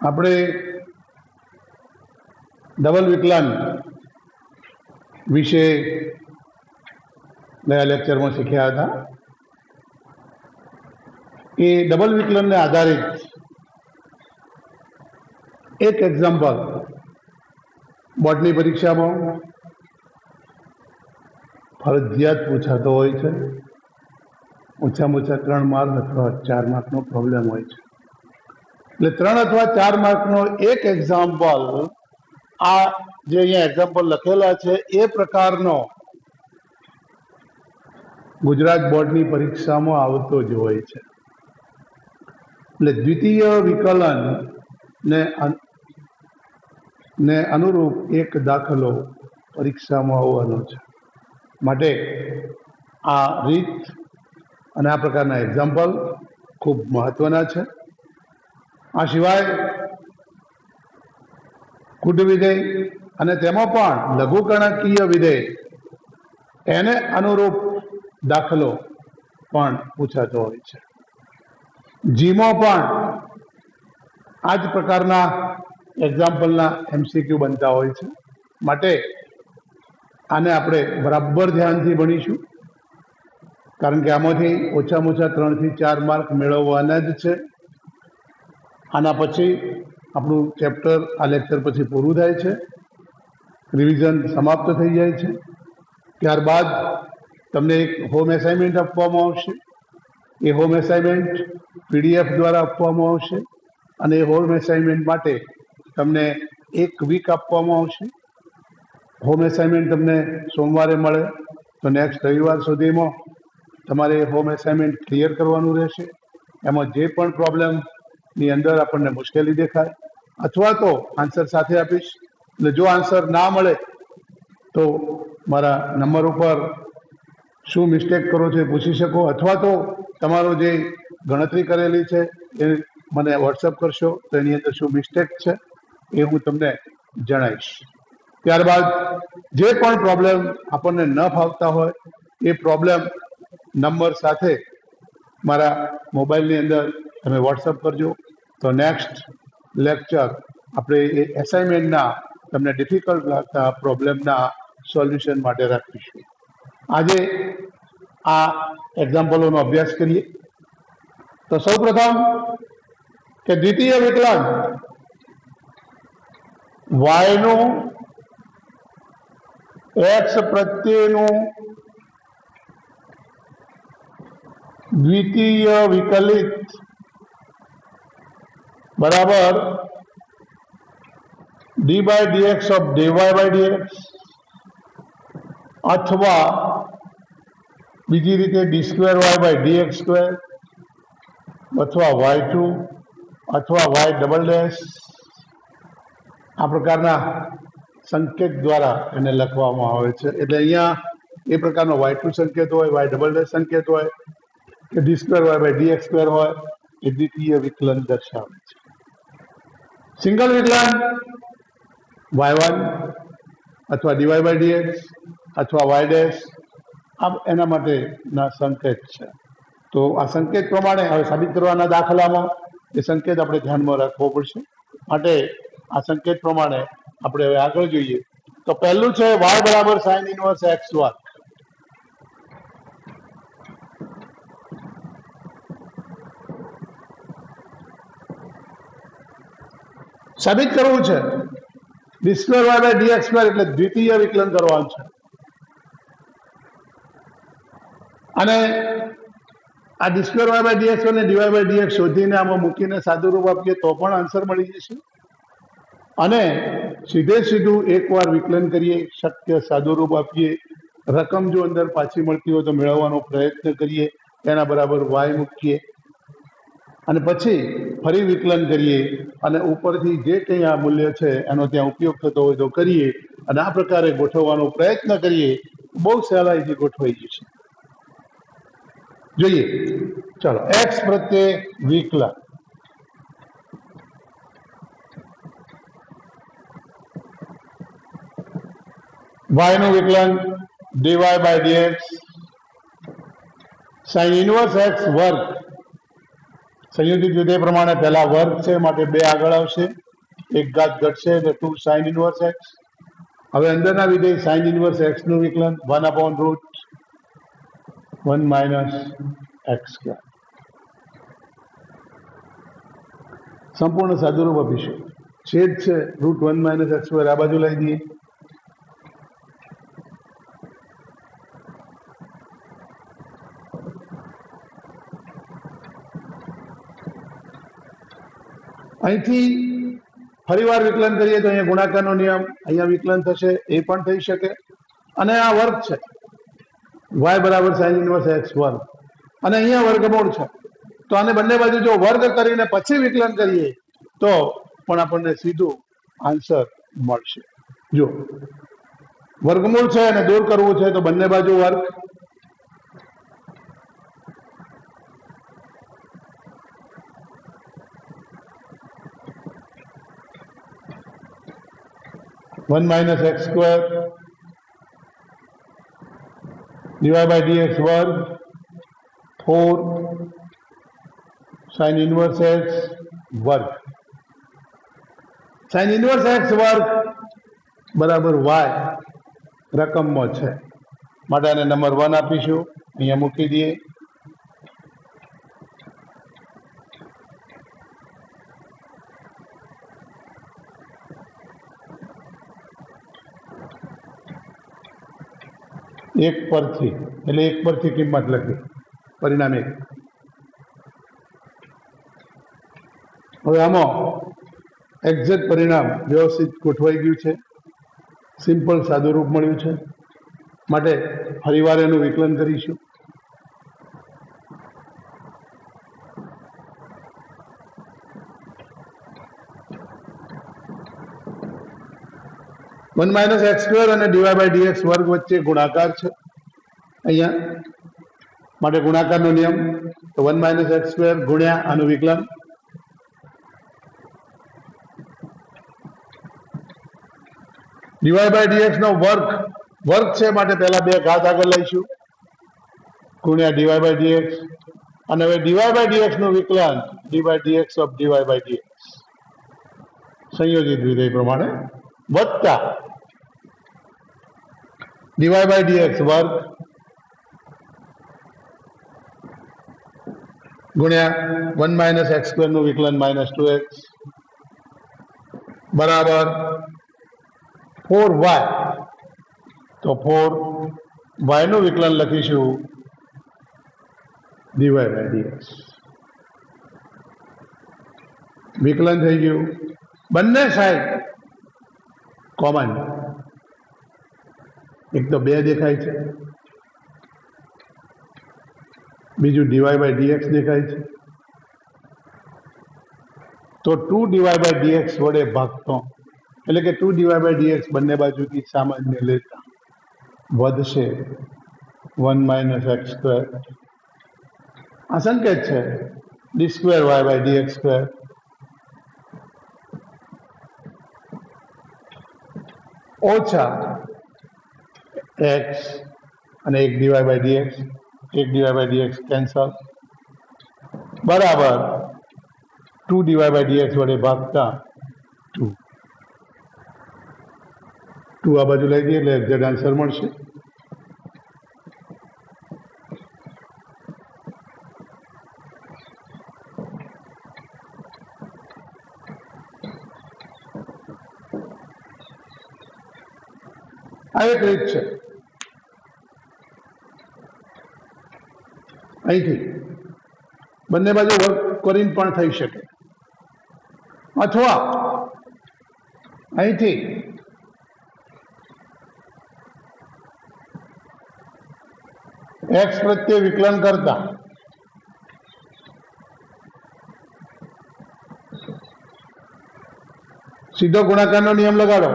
આપણે ડબલ વિકલાંગ વિશે ગયા લેક્ચરમાં શીખ્યા હતા. એ ડબલ વિકલનને આધારિત એક એક્ઝામ્પલ બોર્ડની પરીક્ષામાં ફરજિયાત પૂછાતો હોય છે. ઓછામાં ઓછા 3 માર્ક અથવા 4 માર્કનો પ્રોબ્લેમ હોય છે. એટલે 3 અથવા 4 માર્કનો એક એક્ઝામ્પલ, આ જે અહીંયા એક્ઝામ્પલ લખેલા છે એ પ્રકારનો ગુજરાત બોર્ડની પરીક્ષામાં આવતો જ હોય છે. એટલે દ્વિતીય વિકલન ને અનુરૂપ એક દાખલો પરીક્ષામાં આવવાનો છે. માટે આ રીત અને આ પ્રકારના એક્ઝામ્પલ ખૂબ મહત્વના છે. આ સિવાય કુટ વિધેય અને તેમાં પણ લઘુગણકીય વિધેય એને અનુરૂપ દાખલો પણ પૂછાતો હોય છે. જીમાં પણ આ જ પ્રકારના એક્ઝામ્પલના MCQ બનતા હોય છે. માટે આને આપણે બરાબર ધ્યાનથી ભણીશું, કારણ કે આમાંથી ઓછામાં ઓછા 3 થી 4 માર્ક મેળવવાના જ છે. આના પછી આપણું ચેપ્ટર આ લેક્ચર પછી પૂરું થાય છે, રિવિઝન સમાપ્ત થઈ જાય છે. ત્યારબાદ તમને એક હોમ એસાઇનમેન્ટ આપવામાં આવશે. એ હોમ એસાઇનમેન્ટ PDF દ્વારા આપવામાં આવશે અને એ હોમ એસાઇનમેન્ટ માટે તમને 1 વીક આપવામાં આવશે. હોમ એસાઇનમેન્ટ તમને સોમવારે મળે તો નેક્સ્ટ રવિવાર સુધીમાં તમારે હોમ એસાઇનમેન્ટ ક્લિયર કરવાનું રહેશે. એમાં જે પણ પ્રોબ્લેમની અંદર આપણને મુશ્કેલી દેખાય અથવા તો આન્સર સાથે આપીશ. એટલે જો આન્સર ના મળે તો મારા નંબર ઉપર શું મિસ્ટેક કરો છો એ પૂછી શકો, અથવા તો તમારો જે ગણતરી કરેલી છે એ મને વોટ્સઅપ કરશો તો એની અંદર શું મિસ્ટેક છે એ હું તમને જણાવીશ. ત્યારબાદ જે પણ પ્રોબ્લેમ આપણને ન ફાવતા હોય એ પ્રોબ્લેમ નંબર સાથે મારા મોબાઈલની અંદર તમે વોટ્સઅપ કરજો તો નેક્સ્ટ લેક્ચર આપણે એ એસાઇનમેન્ટના તમને ડિફિકલ્ટ લાગતા પ્રોબ્લેમના સોલ્યુશન માટે રાખીશું. આજે આ એક્ઝામ્પલોનો અભ્યાસ કરીએ. તો સૌપ્રથમ કે દ્વિતીય વિકલન વાયનું એક્સ પ્રત્યેનું દ્વિતીય વિકલિત બરાબર d/dx of dy/dx અથવા બીજી રીતે d2y/dx² અથવા y2 અથવા y', આ પ્રકારના સંકેત દ્વારા એને લખવામાં આવે છે. એટલે અહીંયા એ પ્રકારનો y2 સંકેત હોય, y' સંકેત હોય કે d2y/dx² હોય એ દ્વિતીય વિકલન દર્શાવે છે. સિંગલ વિકલન y1 અથવા dy/dx અથવા y' આ એના માટેના સંકેત છે. તો આ સંકેત પ્રમાણે હવે સાબિત કરવાના દાખલામાં એ સંકેત આપણે ધ્યાનમાં રાખવો પડશે. માટે આ સંકેત પ્રમાણે આપણે હવે આગળ જોઈએ. તો પહેલું છે y બરાબર sin inverse x². સાબિત કરવું છે d2y/dx² એટલે દ્વિતીય વિકલન કરવાનું છે. અને આ d2y/dx અને dy/dx શોધીને આમાં મૂકીને સાદુરૂપ આપીએ તો પણ આન્સર મળી જશે. અને સીધે સીધું એકવાર વિકલન કરીએ, શક્ય સાદુરૂપ આપીએ, રકમ જો અંદર પાછી મળતી હોય તો મેળવવાનો પ્રયત્ન કરીએ, એના બરાબર y મૂકીએ અને પછી ફરી વિકલન કરીએ અને ઉપરથી જે કંઈ આ મૂલ્ય છે એનો ત્યાં ઉપયોગ થતો હોય તો કરીએ અને આ પ્રકારે ગોઠવવાનો પ્રયત્ન કરીએ. બહુ સહેલાઈથી ગોઠવાઈ જશે. જોઈએ, ચાલો. એક્સ પ્રત્યે વિકલન. y નું વિકલન dy/dx sin inverse x² સંયોજિત વિધેય પ્રમાણે પહેલા વર્ગ છે માટે 2 આગળ આવશે, એક ઘાત ઘટશે એટલે 2 sin ઇનવર્સ x. હવે અંદરના વિધેય sin ઇનવર્સ x નું વિકલન 1/√1 માઇનસ x². સંપૂર્ણ સાદુરૂપ આપીશું. છેદ છે √1 માઇનસ x² આ બાજુ લઈ દઈએ. અહીંથી ફરીવાર વિકલન કરીએ તો અહીંયા ગુણાકારનો નિયમ, અહીંયા વિકલન થશે, એ પણ થઈ શકે. અને આ વર્ગ છે y બરાબર sin ઇનવર્સ x², અને અહીંયા વર્ગમૂળ છે, તો આને બંને બાજુ જો વર્ગ કરીને પછી વિકલન કરીએ તો પણ આપણને સીધું આન્સર મળશે. જો વર્ગમૂળ છે અને દૂર કરવું છે તો બંને બાજુ વર્ગ, one minus x² divide by dx वर्ग 4 sin इनवर्स x वर्ग. sin इनवर्स x वर्ग बराबर y रकमમાં છે માટે આને નંબર 1 આપીશું, અહીંયા મૂકી દઈએ. એક પરથી એટલે એક પરથી કિંમત લખી, પરિણામ 1. હવે આમાં એક્ઝેક્ટ પરિણામ વ્યવસ્થિત ગોઠવાઈ ગયું છે, સિમ્પલ સાદું રૂપ મળ્યું છે, માટે ફરીવાર એનું વિકલન કરીશું. वन माइनस x² અને ડીવાય બાય dx વર્ગ વચ્ચે ગુણાકાર છે અહીંયા, માટે ગુણાકારનો નિયમ તો 1 માઇનસ x² ગુણ્યા આનું વિકલન. ડીવાય બાય dx નો વર્ગ છે માટે પહેલા 2 ઘાત આગળ લઈશું, ગુણ્યા ડીવાય બાય dx. અને હવે ડીવાય બાય dx નું વિકલન d by dx of d y by dx સંયોજિત વિધેય પ્રમાણે વત્તા ડીવાય બાય dx વર્ગ ગુણ્યા 1 માઇનસ x² નું વિકલન -2x બરાબર 4y. તો 4y નું વિકલન લખીશું ડીવાય બાય dx. વિકલન થઈ ગયું. બંને સાઈડ કોમન, એક તો 2 દેખાય છે, બીજું ડીવાય બાય dx દેખાય છે, તો 2 ડીવાય બાય dx વડે ભાગતો એટલે કે 2 ડીવાય બાય dx બંને બાજુથી સામાન્ય લેતા વધશે 1 માઇનસ x². આ સંકેત છે d² y બાય dx² ઓછા x અને 1 d y by dx, 1 d y by dx cancel બરાબર 2 ડીવાય બાય dx વડે ભાગતા 2 આ બાજુ લઈ દઈએ એટલે એક્ઝેક્ટ આન્સર મળશે. આ એક રીત છે. અહીંથી બંને બાજુ વર્ક કરીને પણ થઈ શકે, અથવા અહીંથી x પ્રત્યે વિકલન કરતા સીધો ગુણાકારનો નિયમ લગાડો.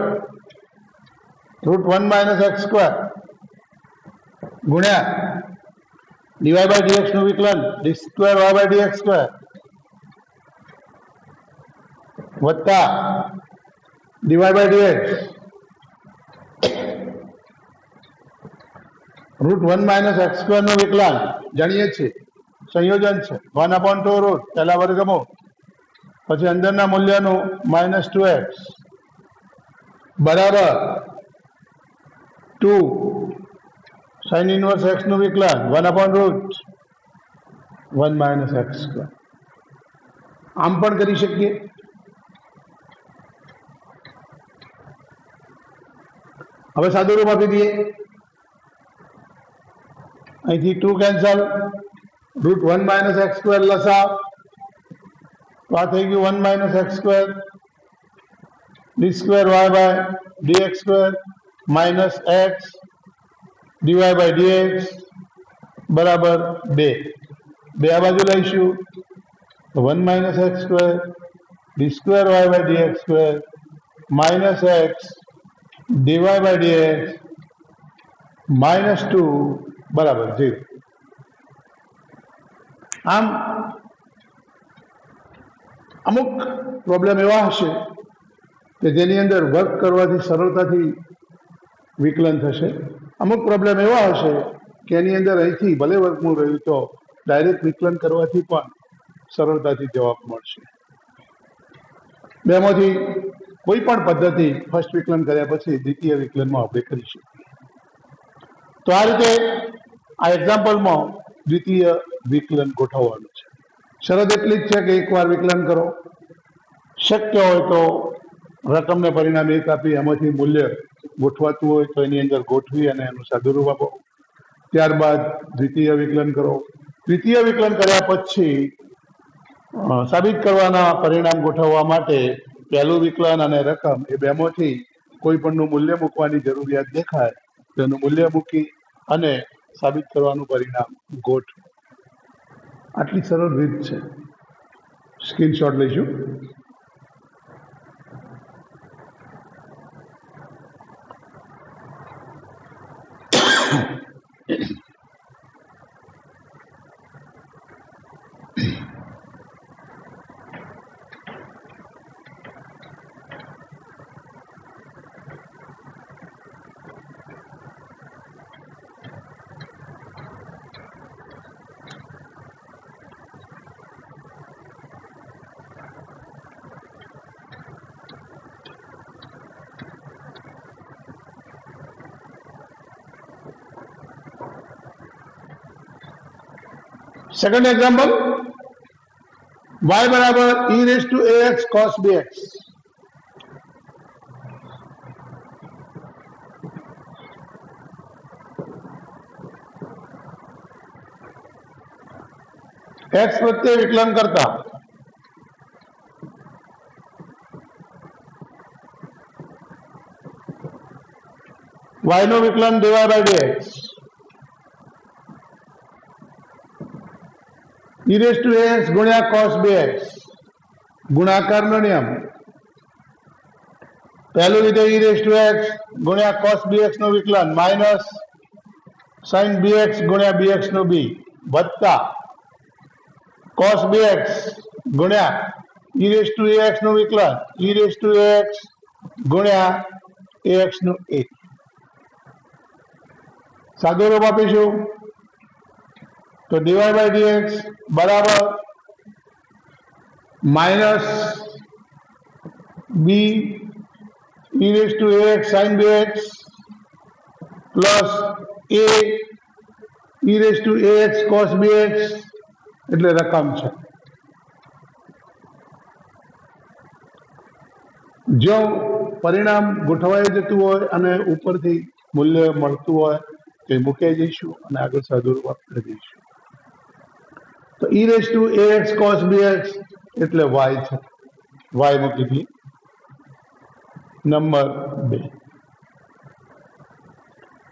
√1 માઇનસ x² ગુણ્યા ડીવાય બાય dx નું વિકલન d² y બાય dx² વત્તા dy by dx √1 minus x² નું વિકલન જાણીએ છીએ સંયોજન છે 1/2 પહેલા વર્ગમૂળ પછી અંદરના મૂલ્યનું -2x બરાબર 2 sin ઇનવર્સ x નું વિકલન 1/√1 - x². આમ પણ કરી શકીએ. હવે સાદું રૂપ આપી દઈએ. અહીંથી 2 કેન્સલ, √1 - x² લસાવ તો આ થઈ ગયું 1 - x², d²y/dx² - x dy/dx બરાબર 2. આ બાજુ લઈશું તો 1 - x² d²y/dx² - x dy/dx -2 બરાબર 0. આમ અમુક પ્રોબ્લેમ એવા હશે કે જેની અંદર વર્ક કરવાથી સરળતાથી વિકલન થશે. અમુક પ્રોબ્લેમ એવા હશે કે એની અંદર અહીંથી ભલે વર્કમૂળ રહ્યું તો ડાયરેક્ટ વિકલન કરવાથી પણ સરળતાથી જવાબ મળશે. બેમાંથી કોઈ પણ પદ્ધતિ ફર્સ્ટ વિકલન કર્યા પછી દ્વિતીય વિકલનમાં આપણે કરી શકીએ. તો આ રીતે આ એક્ઝામ્પલમાં દ્વિતીય વિકલન ગોઠવવાનું છે. શરત એટલી જ છે કે એકવાર વિકલન કરો, શક્ય હોય તો રકમને પરિણામ 1 આપી એમાંથી મૂલ્ય ગોઠવાતું હોય તો એની અંદર ગોઠવી અને એનું સાદુરૂપ આપો. ત્યારબાદ દ્વિતીય વિકલન કરો. દ્વિતીય વિકલન કર્યા પછી સાબિત કરવાના પરિણામ ગોઠવવા માટે પહેલું વિકલન અને રકમ એ બેમાંથી કોઈ પણનું મૂલ્ય મૂકવાની જરૂરિયાત દેખાય તો એનું મૂલ્ય મૂકી અને સાબિત કરવાનું પરિણામ ગોઠવો. આટલી સરળ રીત છે. સ્ક્રીનશોટ લઈશું. Second example, y बराबर e⁻ax cos bx. x प्रत्ये विकलन करता y નું વિકલન dy/dx e⁻ax ગુણ્યા cos bx ગુણાકારનો નિયમ. પહેલું વિધેય e⁻x ગુણ્યા cos bx નું વિકલન માઇનસ sin bx ગુણ્યા bx નું b વત્તા cos bx ગુણ્યા e⁻ax નું વિકલન e⁻ax ગુણ્યા ax નું a. સાદો રૂપ આપીશું તો dy/dx બરાબર minus b e⁻ax sin bx plus a e⁻ax cos bx એટલે રકમ છે. જો પરિણામ ગોઠવાઈ જતું હોય અને ઉપરથી મૂલ્ય મળતું હોય તો એ મૂકી જઈશું અને આગળ સાદુરૂપ આપી દઈશું. તો e⁻ax cos bx એટલે y છે. y મૂકી દઈએ. નંબર 2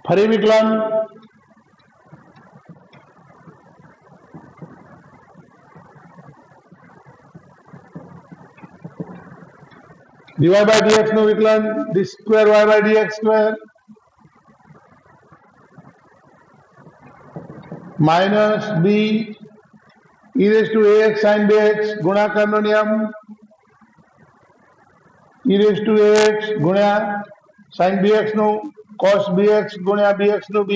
ફરી વિકલન dy/dx નું વિકલન d²y/dx² minus b e⁻ax sin bx ગુણાકારનો નિયમ e⁻ax ગુણ્યા sin bx નું cos bx ગુણ્યા bx નું b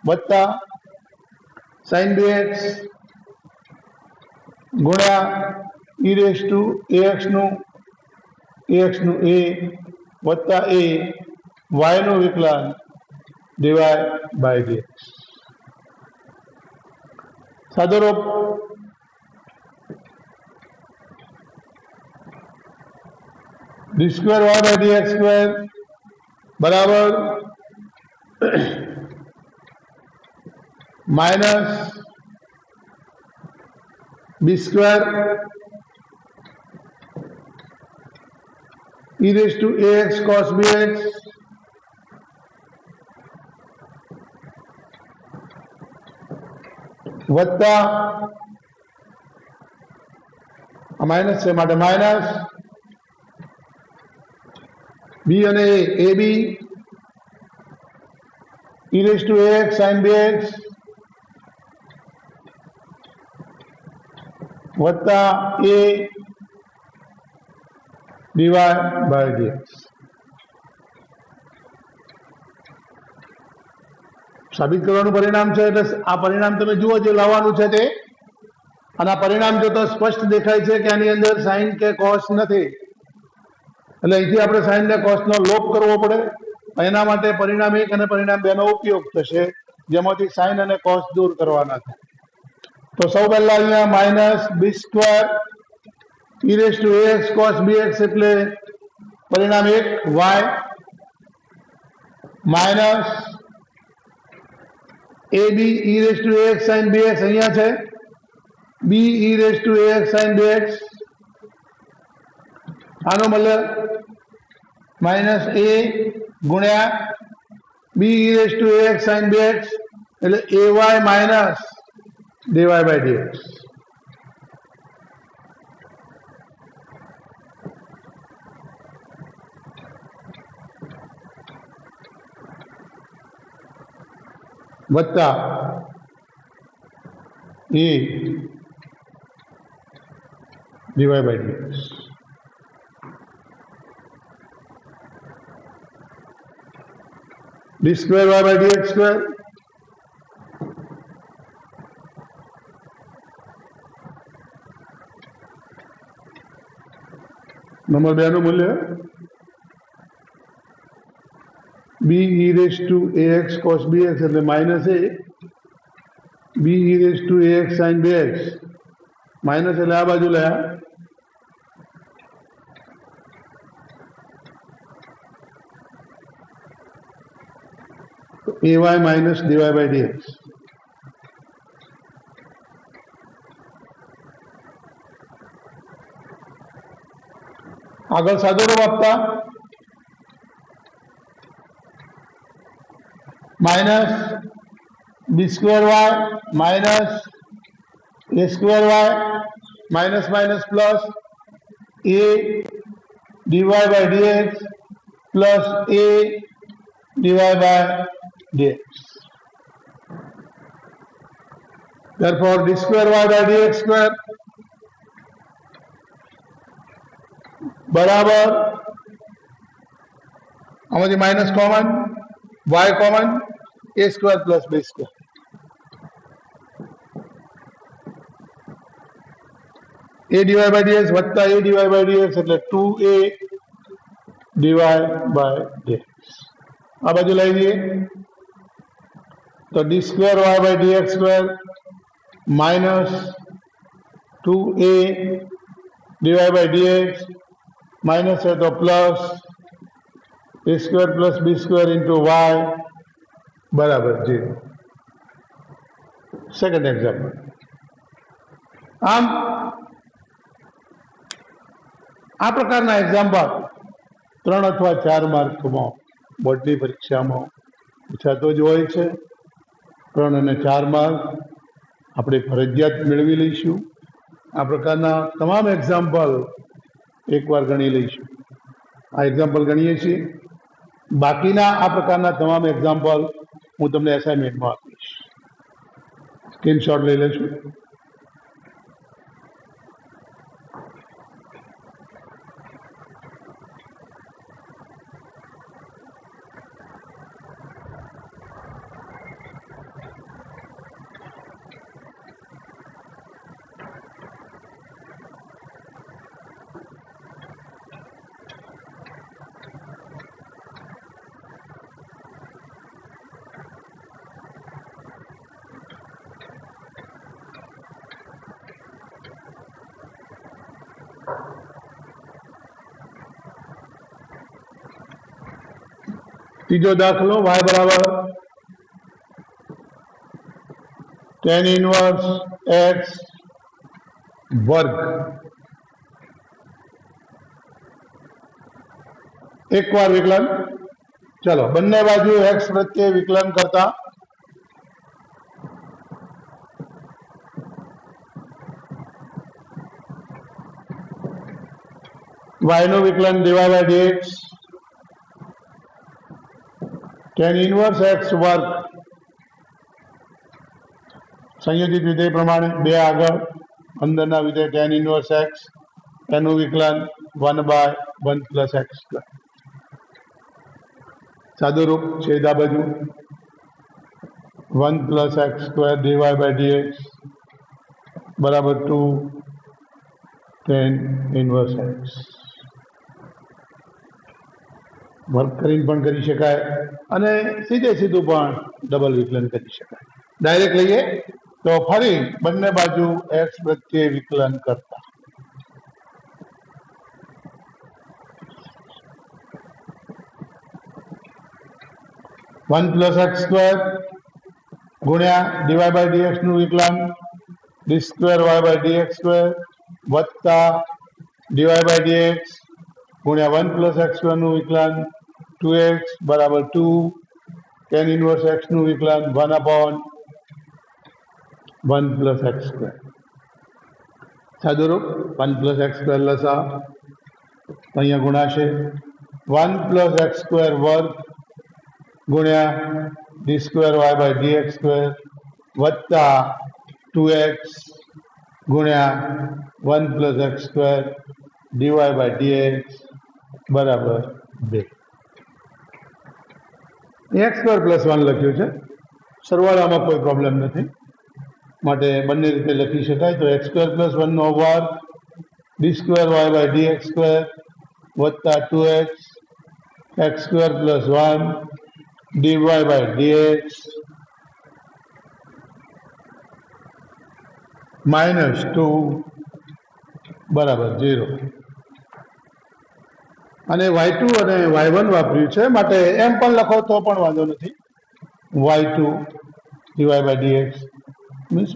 વત્તા sin bx ગુણ્યા e રેઝ ટુ ax નું a વત્તા a y નું વિકલન dy બાય dx. સાદુરૂપ d square y by dx square બરાબર minus b square e rays two ax cos bx વત્તા માઇનસ છે માટે માઇનસ b અને a ab e rays two ax sin bx વત્તા a dy by dx. સાબિત કરવાનું પરિણામ છે એટલે આ પરિણામ તમે જુઓ જે લાવવાનું છે તે, અને આ પરિણામ જોતા સ્પષ્ટ દેખાય છે કે આની અંદર સાઇન કે કોસ નથી, એટલે અહીંથી આપણે સાઇન ને કોસ નો લોપ કરવો પડે. એના માટે પરિણામ 1 અને પરિણામ 2 નો ઉપયોગ થશે, જેમાંથી સાઇન અને કોસ દૂર કરવાના છે. તો સૌ પહેલા અહીંયા minus b square e rays two ax cos bx એટલે પરિણામ 1 y minus ab e rays two ax sin bx અહીંયા છે b e rays two ax sin bx, આનો મૂલ્ય માઇનસ a ગુણ્યા b e rays two ax sin bx એટલે ay minus dy by dx. વત્તા a dy by dx. d square y by dx square number 2 નું મૂલ્ય b e rays two ax cos bx એટલે minus a b e rays two ax sin bx minus એટલે આ બાજુ લયા ay minus dy by dx. આગળ સાદુરૂપ આપતા minus b square y minus a square y minus minus plus a dy by dx plus a dy by dx. Therefore d square y by dx square बराबर आमांथी minus common y common a square plus b square a dy by dx वत्ता a dy by dx એટલે 2a dy by dx. आ बाजू लाई दिए तो d square y by dx square minus 2a dy by dx minus है तो plus a square plus b square into y बराबर 0. Second example. आम आ प्रकारना एग्जाम्पल 3 अथवा 4 मार्क में बोर्डनी परीक्षा में पूछातो ज होय छे. 3 અને 4 मार्क આપણે ફરજિયાત મેળવી લઈશું. આ પ્રકારના તમામ એક્ઝામ્પલ એકવાર ગણી લઈશું. આ એક્ઝામ્પલ ગણીએ છીએ. બાકીના આ પ્રકારના તમામ એક્ઝામ્પલ હું તમને એસાઇનમેન્ટમાં આપીશ. સ્ક્રીનશોટ લઈ લેશું. ત્રીજો દાખલો y બરાબર tan ઇનવર્સ x વર્ગ એકવાર વિકલન. ચલો બંને બાજુ x પ્રત્યે વિકલન કરતા y નું વિકલન dy by dx tan inverse x વર્ગ સંયોજિત વિધેય પ્રમાણે બે આગળ અંદરના વિધેય tan ઇનવર્સ x એનું વિકલન 1/1 પ્લસ x સ્ક્વેર. સાદુરૂપ છેદ આ બાજુ 1 plus x square dy by dx બરાબર 2 tan ઇનવર્સ x. વર્ગ કરીને પણ કરી શકાય અને સીધે સીધું પણ ડબલ વિકલન કરી શકાય. ડાયરેક્ટ લઈએ તો ફરી બંને બાજુ x પ્રત્યે વિકલન કરતા વન પ્લસ એક્સ સ્ક્વેર ગુણ્યા ડીવાય બાય ડીએક્સ નું વિકલન d square y by dx square વત્તા ડીવાય બાય ડીએક્સ ગુણ્યા 1 પ્લસ એક્સ સ્ક્વેર નું વિકલન 2x બરાબર 2 tan ઇનવર્સ x નું વિકલન 1/1 પ્લસ એક્સ સ્ક્વેર. સાદુરૂપ 1 પ્લસ એક્સ સ્ક્વેર લસા અહીંયા ગુણાશે 1 પ્લસ એક્સ સ્ક્વેર વર્ગ ગુણ્યા d square y by dx square વત્તા 2x ગુણ્યા 1 plus x square dy by dx બરાબર 2. એક્સ સ્ક્વેર પ્લસ 1 લખ્યું છે, સરવાળામાં કોઈ પ્રોબ્લેમ નથી માટે બંને રીતે લખી શકાય. તો એક્સ સ્ક્વેર પ્લસ 1 નો વર્ગ d square y by dx square વત્તા 2x x square plus 1 dy by dx minus 2 બરાબર 0. અને y2 અને y1 વાપર્યું છે માટે એમ પણ લખો તો પણ વાંધો નથી. y2 dy by dx means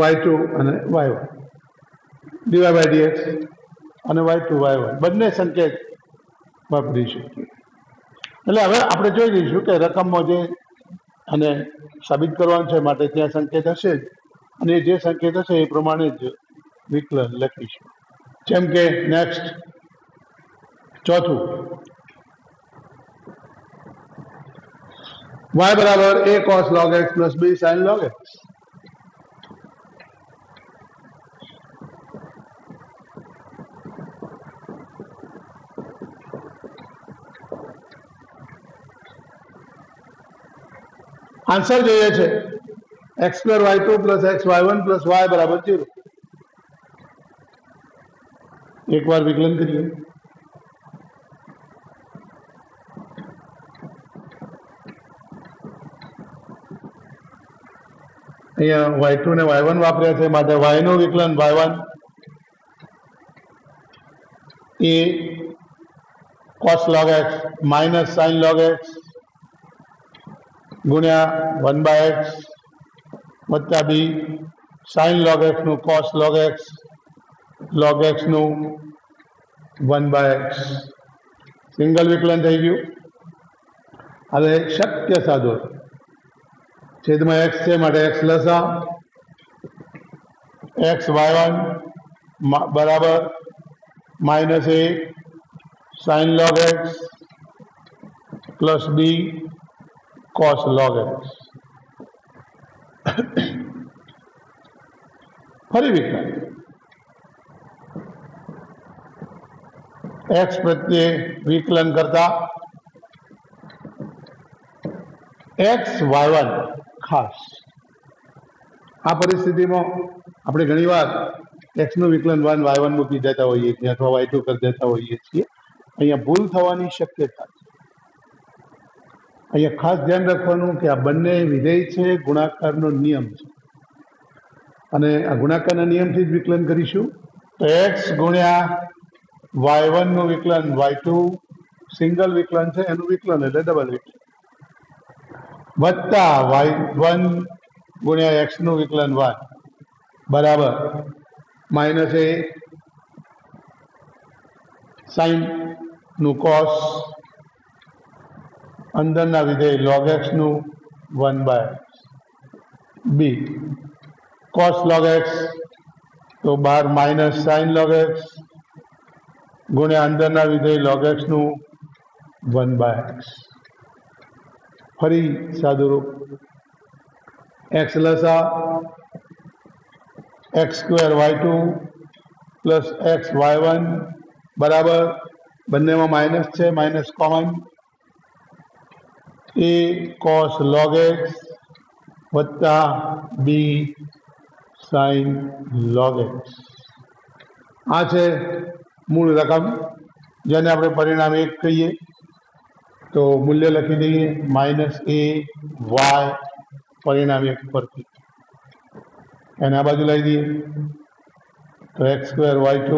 y2 અને y1 dy by dx અને y2 y1 બંને સંકેત વાપરી શકીએ. એટલે હવે આપણે જોઈ લઈશું કે રકમમાં જે અને સાબિત કરવાનું છે માટે ત્યાં સંકેત હશે જ અને જે સંકેત હશે એ પ્રમાણે જ વિકલન લખીશું. જેમ કે નેક્સ્ટ ચોથું y બરાબર a cos log x plus b sin log x. Answer જોઈએ છે x square y2 plus x y1 plus y બરાબર 0. એકવાર વિકલન કરીએ. અહીંયા y2 ને y1 વાપર્યા છે માટે y નું વિકલન y1 a cos log x minus sin log x ગુણ્યા 1/x વત્તા b sin log x નું cos log x log x નું 1/x. સિંગલ વિકલન થઈ ગયું. હવે શક્ય સાદો છેદમાં x છે માટે x લસા x y1 બરાબર minus a sin log x plus b cos log x. ફરી વિકલન x પ્રત્યે વિકલન કરતા x y1 ખાસ આ પરિસ્થિતિમાં આપણે ઘણીવાર x નું વિકલન 1 y1 મૂકી દેતા હોઈએ છીએ અથવા y2 કરી દેતા હોઈએ છીએ. અહીંયા ભૂલ થવાની શક્યતા છે. અહીંયા ખાસ ધ્યાન રાખવાનું કે આ બંને વિધેય છે, ગુણાકારનો નિયમ છે અને આ ગુણાકારના નિયમથી જ વિકલન કરીશું. તો x ગુણ્યા y1 નું વિકલન y2 સિંગલ વિકલન છે એનું વિકલન એટલે ડબલ વિકલન વત્તા y1 ગુણ્યા x નું વિકલન y બરાબર માઇનસ a સાઇન નું કોસ અંદરના વિધેય log x નું 1/b cos log x તો 12 માઇનસ સાઇન log x ગુણ્યા અંદરના વિધેય log x નું 1/x ફરી સાદું રૂપ x લસા x² y2 plus x y1 બરાબર બંનેમાં માઇનસ છે minus common a cos log x વત્તા b sin log x આ છે મૂળ રકમ જેને આપણે પરિણામ 1 કહીએ તો મૂલ્ય લખી દઈએ માઇનસ a y પરિણામ 1 પરથી એને આ બાજુ લઈ દઈએ તો x² y2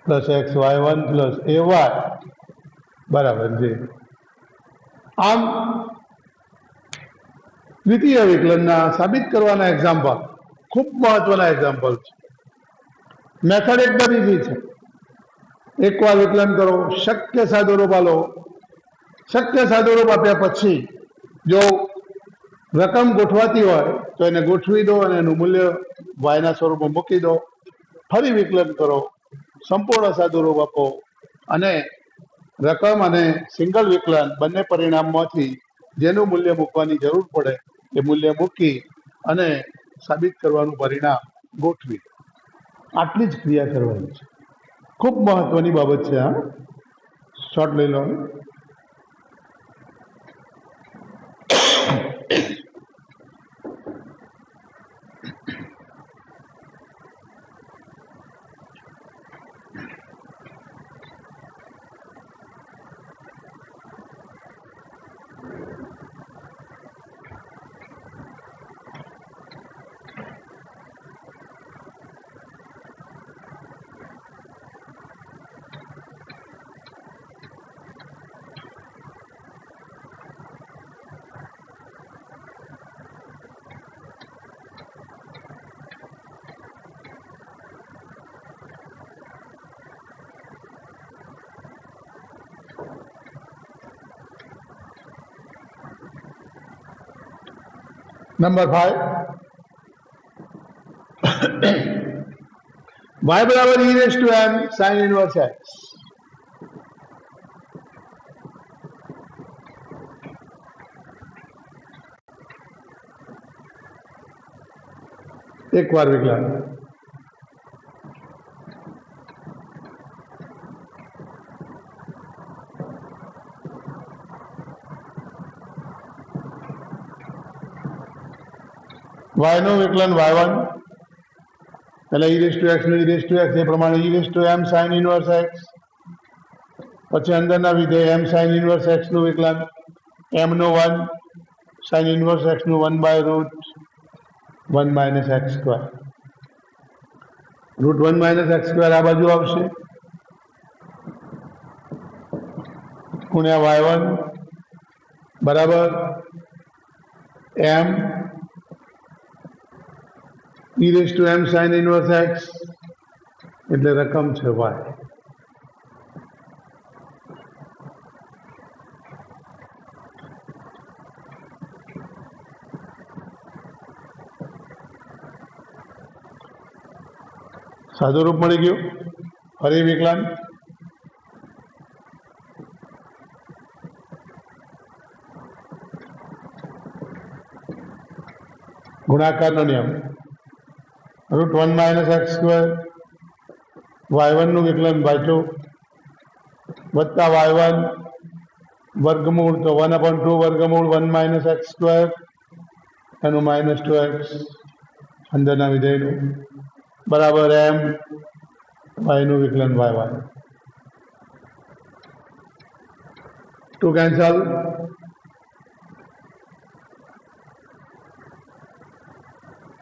plus x y1 plus ay બરાબર છે આમ દ્વિતીય વિકલનના સાબિત કરવાના એક્ઝામ્પલ ખૂબ મહત્વના એક્ઝામ્પલ છે મેથડ એકદમ ઈઝી છે એકવાર વિકલન કરો શક્ય સાદું રૂપ આલો શક્ય સાદું રૂપ આપ્યા પછી જો રકમ ગોઠવાતી હોય તો એને ગોઠવી દો અને એનું મૂલ્ય y ના સ્વરૂપમાં મૂકી દો ફરી વિકલન કરો સંપૂર્ણ સાદું રૂપ આપો અને રકમ અને સિંગલ વિકલન બંને પરિણામમાંથી જેનું મૂલ્ય મૂકવાની જરૂર પડે એ મૂલ્ય મૂકી અને સાબિત કરવાનું પરિણામ ગોઠવી આટલી જ ક્રિયા કરવાની છે ખૂબ મહત્વની બાબત છે આ શોર્ટ લઈ લો नंबर 5 y बराबर e raise to m sin inverse x एक बार विकलन y નું વિકલન y1 એટલે e રેઝ ટુ x નું e રેઝ ટુ x એ પ્રમાણે e rays to m sin inverse x પછી અંદરના વિધેય m sin ઇનવર્સ x નું વિકલન m નું 1 sin ઇનવર્સ x નું 1/√1 માઇનસ x². √1 માઇનસ x² આ બાજુ આવશે ગુણ્યા y1 બરાબર m e rays to m sin inverse x એટલે રકમ છે y સાદું રૂપ મળી ગયું ફરી વિકલન ગુણાકારનો નિયમ √1 માઇનસ x² y1 નું વિકલન y2 વત્તા y1 વર્ગમૂળ તો 1/2 વર્ગમૂળ 1 માઇનસ x² એનું -2x અંદરના વિધેયનું બરાબર m y નું વિકલન y1 two cancel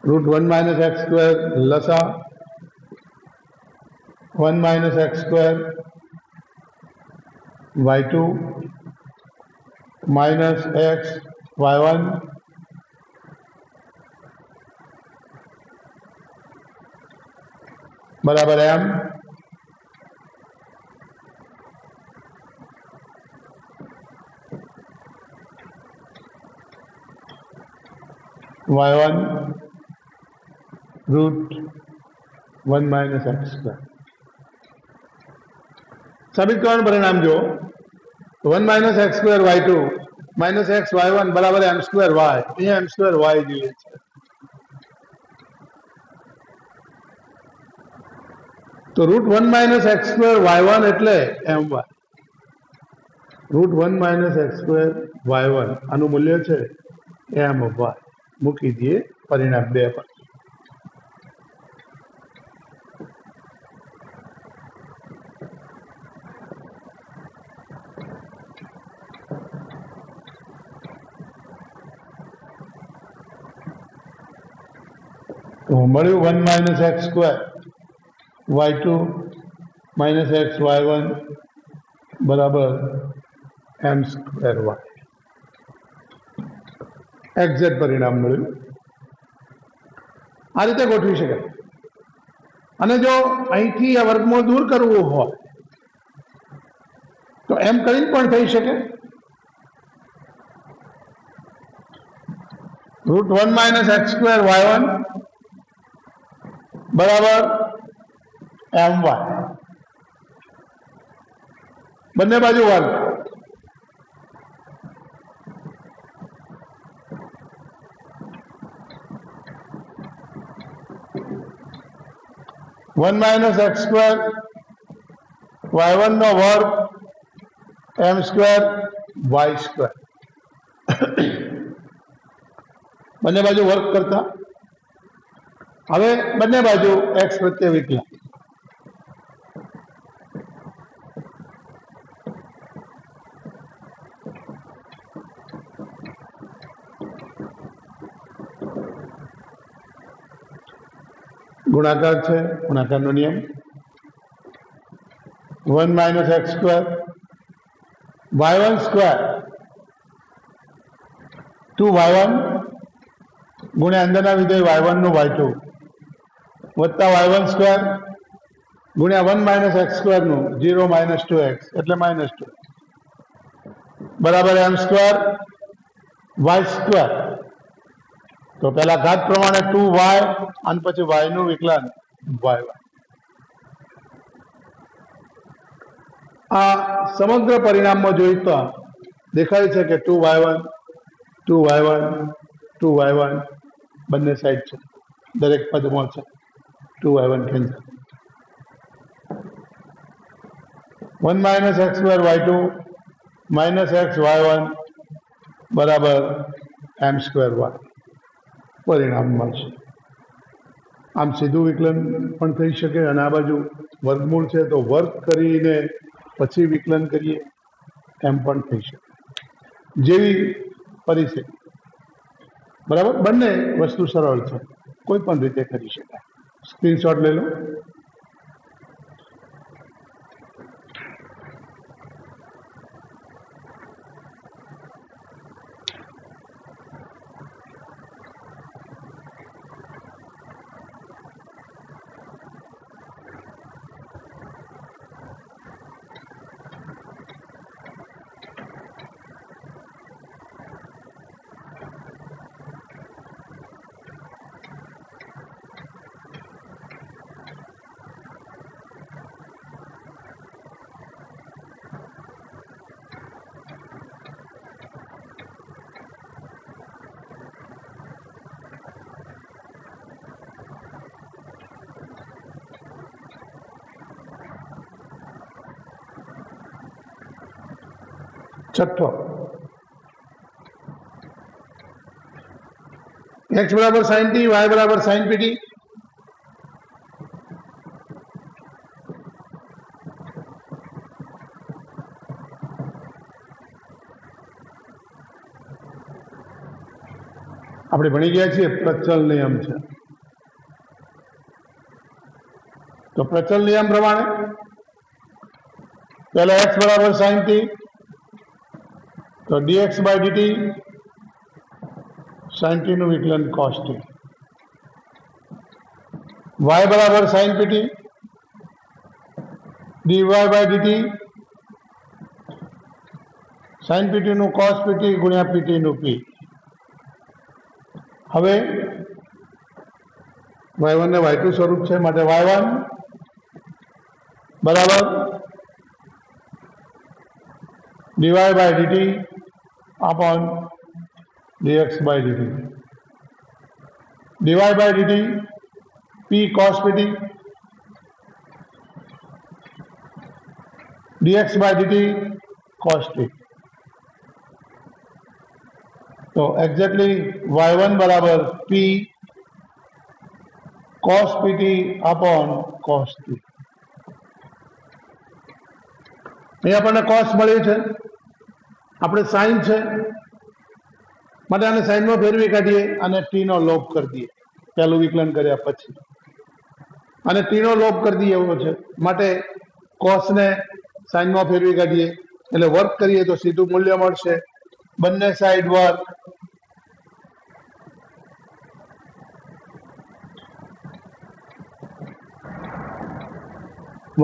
√1 minus x² લસા 1 minus x² y2 minus x y1 बराबर m y1 √1 minus x square. समीकरण परिणाम जो 1 minus x square y2 minus x y1 बराबर m स्क्वायर y, અહીંયા m સ્ક્વેર y જોઈએ છે। તો √1 માઇનસ એક્સ સ્ક્વેર y1 એટલે my, √1 minus x square y1 આનું મૂલ્ય છે my। મૂકી દઈએ પરિણામ 2 પર। તો મળ્યું 1 minus x square y2 minus x y1 બરાબર m સ્ક્વેર y। એક્ઝેક્ટ પરિણામ મળ્યું। આ રીતે ગોઠવી શકાય। અને જો અહીંથી આ વર્ગમૂળ દૂર કરવું હોય તો એમ કરીને પણ થઈ શકે। √1 માઇનસ એક્સ સ્ક્વેર y1 બરાબર my, બંને બાજુ વર્ગ। One minus x square y1 નો વર્ગ m સ્ક્વેર y સ્ક્વેર, બંને બાજુ વર્ગ કરતા હવે બંને બાજુ x પ્રત્યે વિકલન। गुणाकार है, गुणाकार नो नियम 1 minus x square y1 square 2y1 गुणे अंदर विधेय y1 नो y2 वत्ता y1 स्क्वेर गुणे 1 माइनस एक्स स्क्वेर नो 0 माइनस 2x एटले माइनस 2 बराबर m स्क्वेर y स्क्वेर। तो पहला घात प्रमाणे 2y અને પછી y નું વિકલન y। આ સમગ્ર પરિણામમાં જોઈએ તો દેખાય છે કે 2y1 2y1 2y1 બંને સાઈડ છે, દરેક પદમાં છે 2y1 cancel. 1 minus x square y2 minus x y1 બરાબર m સ્ક્વેર y પરિણામ મળશે। આમ સીધું વિકલન પણ થઈ શકે અને આ બાજુ વર્ગમૂળ છે તો વર્ગ કરીને પછી વિકલન કરીએ એમ પણ થઈ શકે, જેવી પરિસ્થિતિ। બરાબર, બંને વસ્તુ સરળ છે, કોઈ પણ રીતે કરી શકાય। સ્ક્રીનશોટ લઈ લો। छठो x बराबर sin t y बराबर sin pt। આપણે ભણી ગયા છીએ પ્રચલ નિયમ છે, તો પ્રચલ નિયમ પ્રમાણે पहले x बराबर साइन टी, तो dx by dt sine t નું વિકલન cos t, y बराबर sine pt, dy by dt sine pt નું cos pt ગુણ્યા pt નું p. હવે y1 ને y2 સ્વરૂપ છે માટે y1 બરાબર dy by dt upon dx by dt, dy by dt p cos pt, dx by dt cos t. तो एग्जैक्टली y1 बराबर p cos pt upon cos t. અહીં આપણને cos મળ્યું છે, આપણે sin છે માટે આને sin માં ફેરવી કાઢીએ અને t નો લોપ કરી દઈએ પહેલું વિકલન કર્યા પછી, અને t નો લોપ કરી દઈએ એવો છે માટે cos ને sin માં ફેરવી કાઢીએ એટલે વર્ક કરીએ તો સીધું મૂલ્ય મળશે, બંને side work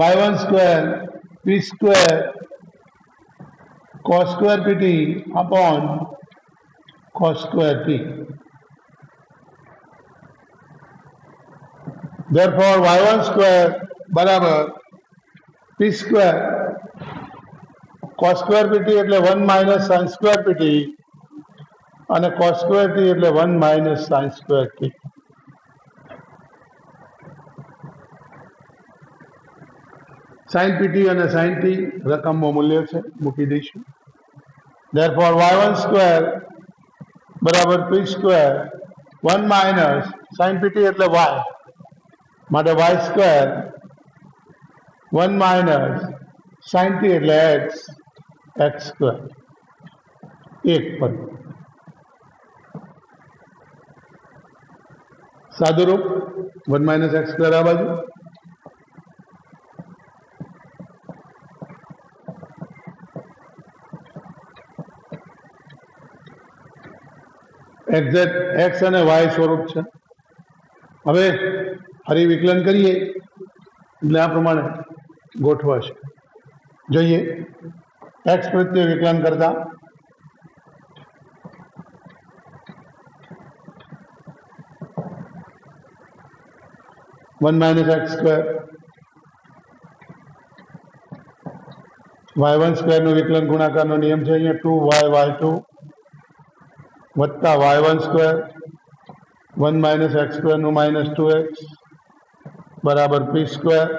y1 square p square cos square pt upon cos square t. Therefore y1 square बराबर p square cos square pt એટલે 1 minus sin square pt અને cos square t એટલે 1 minus sin square t. sin pt અને sin t રકમમાં મૂલ્ય છે, મૂકી દઈશું. Therefore y1 square બરાબર p square 1 minus sin pt એટલે y માટે y square 1 minus sin t એટલે x, x square એક પદ. સાદુરૂપ 1 minus x square આ બાજુ, એક્ઝેક્ટ x અને y સ્વરૂપ છે. હવે ફરી વિકલન કરીએ એટલે આ પ્રમાણે ગોઠવાશે. જોઈએ x પ્રત્યે વિકલન કરતા 1 minus x square y1 square નું વિકલન ગુણાકારનો નિયમ છે અહીંયા 2y y2 વત્તા y1 square 1 minus x square નું minus 2x બરાબર p square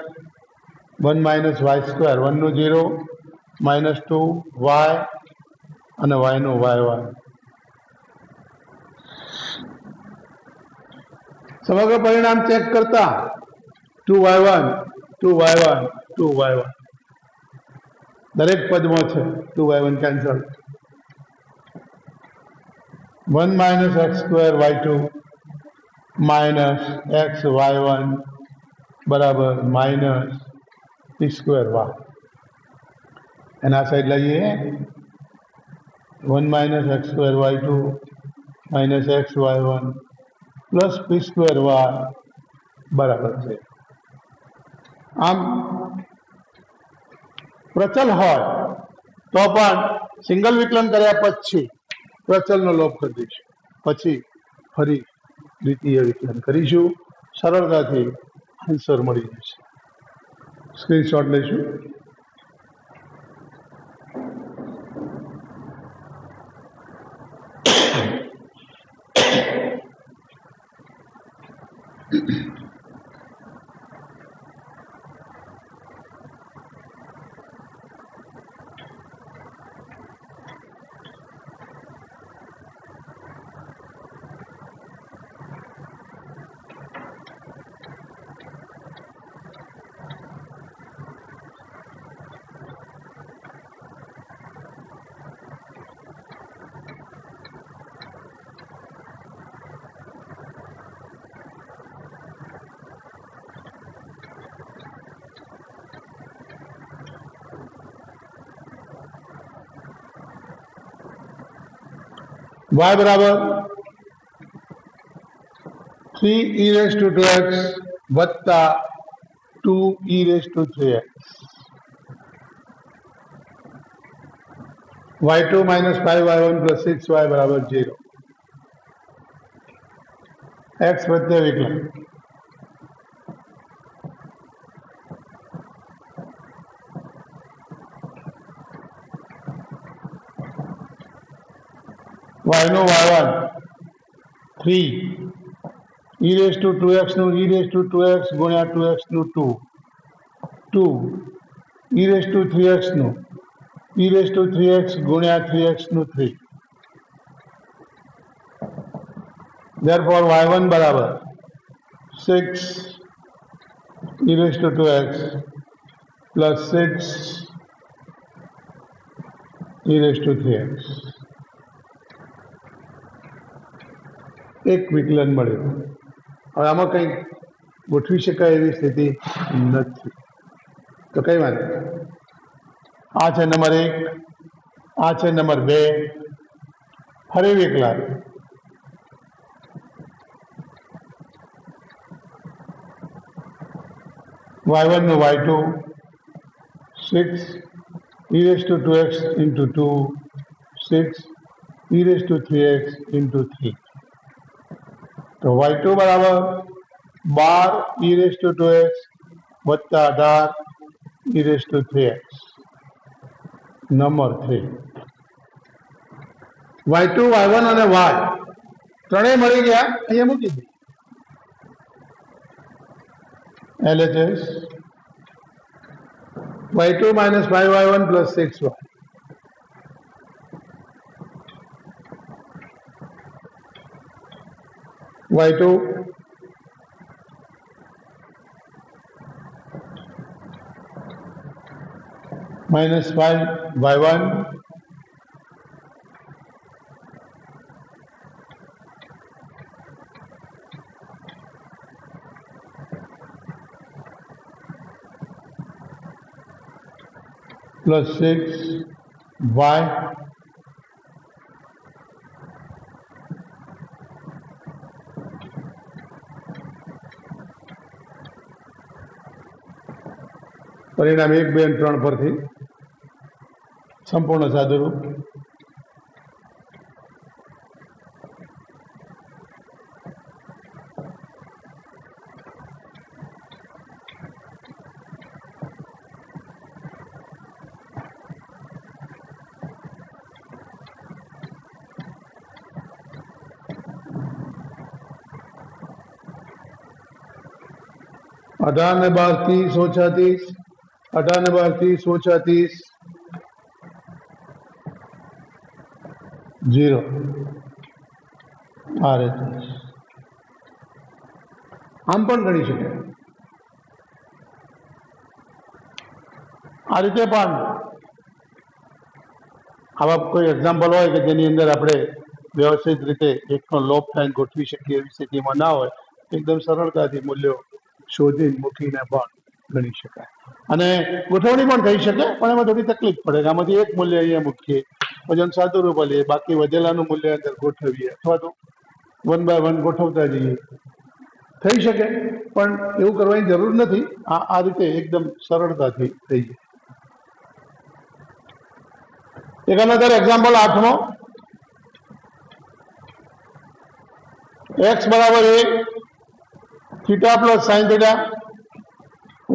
1 minus y square 1 નું 0 minus 2y અને y નું y1. સમગ્ર પરિણામ ચેક કરતા 2y1 2y1 2y1 દરેક પદમાં છે, 2y1 cancel, 1 minus x square y2 minus x y1 बराबर माइनस p square y. एना साइड लाइए 1 minus x square y2 minus x y1 plus p square y बराबर है. आम प्रचल હોય તો પણ સિંગલ વિકલન કર્યા પછી પ્રચલનો લોપ કરી દઈશું, પછી ફરી દ્વિતીય વિકલન કરીશું, સરળતાથી આન્સર મળી જશે. સ્ક્રીનશોટ લઈશું. y बराबर 3e raised to 2x वत्ता 2e raised to 3x y2 minus 5y1 plus 6y बराबर 0 x प्रत्यय विकलन y no y1 3 e raised to 2x નું e raised to 2x ગુણ્યા 2x નું 2 2 e raised to 3x નું e raised to 3x ગુણ્યા 3x નું 3 therefore y1 બરાબર 6 e raised to 2x plus 6 e raised to 3x એક વિકલન મળ્યું. હવે આમાં કંઈ ગોઠવી શકાય એવી સ્થિતિ નથી, તો કઈ વાત આ છે નંબર 1, આ છે નંબર 2. ફરી વિકલન y1 નું y2 6 e raised to 2x into 2 6 e raised to 3x into 3 तो y2 बराबर 12 e raised to 2x वत्ता 18 e raised to 3x number 3 y2 y1 અને y ત્રણેય મળી ગયા. અહીંયા મૂકી દે LHS y2 minus 5y1 plus 6y y2 minus 5y1 plus 6y परिणाम 1, 2 અને 3 પરથી સંપૂર્ણ સાદુરૂપ. अठारह ने 12 30 18 ने 30 0 આ રીતે આમ પણ ગણી શકાય. આ રીતે પણ આવા કોઈ એક્ઝામ્પલ હોય કે જેની અંદર આપણે વ્યવસ્થિત રીતે એકનો લોપ થાય ગોઠવી શકીએ એવી સ્થિતિમાં ના હોય, એકદમ સરળતાથી મૂલ્યો શોધી મૂકીને પણ ગણી શકાય. અને ગોઠવણી પણ થઈ શકે, પણ એમાં થોડી તકલીફ પડે. આમાંથી એક મૂલ્ય અહીંયા મૂકીએ, પછી સાદુરૂપ લઈએ, બાકી વધેલાનું મૂલ્ય અંદર ગોઠવીએ, અથવા તો 1 by 1 ગોઠવતા જઈએ. થઈ શકે, પણ એવું કરવાની જરૂર નથી. આ રીતે એકદમ સરળતાથી થઈ જાય. એક અનધર એક્ઝામ્પલ 8મો. x બરાબર a theta plus sine theta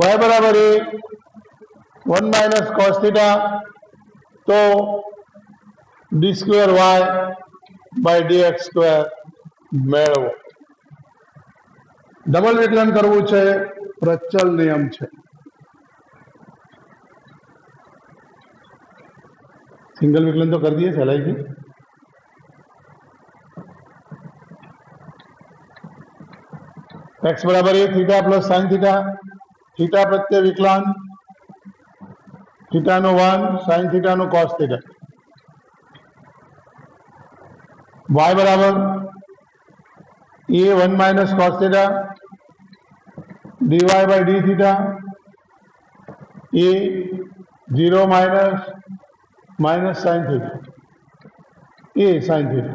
y बराबर a 1 माइनस कॉस थीटा तो d square y by dx square મેળવો. ડબલ વિકલન કરવું છે, પ્રચલ નિયમ છે. સિંગલ વિકलन तो कर दिए सलाई थी. एक्स बराबर a theta plus sine theta, theta प्रत्यय विकलन, थीटा नो 1 साइन थीटा नो कॉस थीटा. y बराबर a 1 minus cos theta dy by d theta, a 0 minus sine theta, a sine theta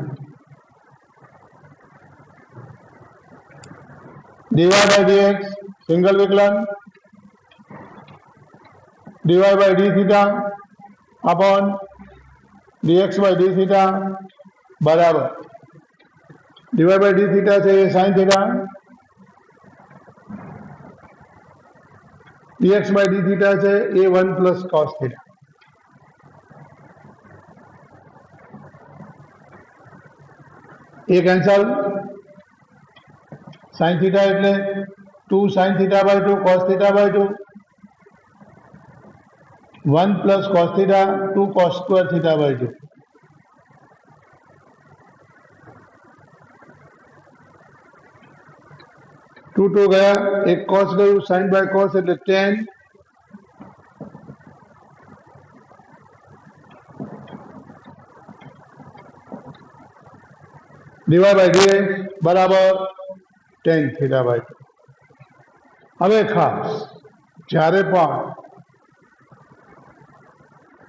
dy by dx single વિકલન dy by d theta upon dx by d theta બરાબર dy by d theta છે a sin theta dx by d theta છે a 1 plus cos theta A cancel sin theta એટલે 2 sin theta by 2 cos theta by 2 1 plus cos theta 2 cos square theta by 2 2 2 गया एक cos गयु sin by cos એટલે tan dy by dx બરાબર tan theta by 2 હવે ખાસ જ્યારે પણ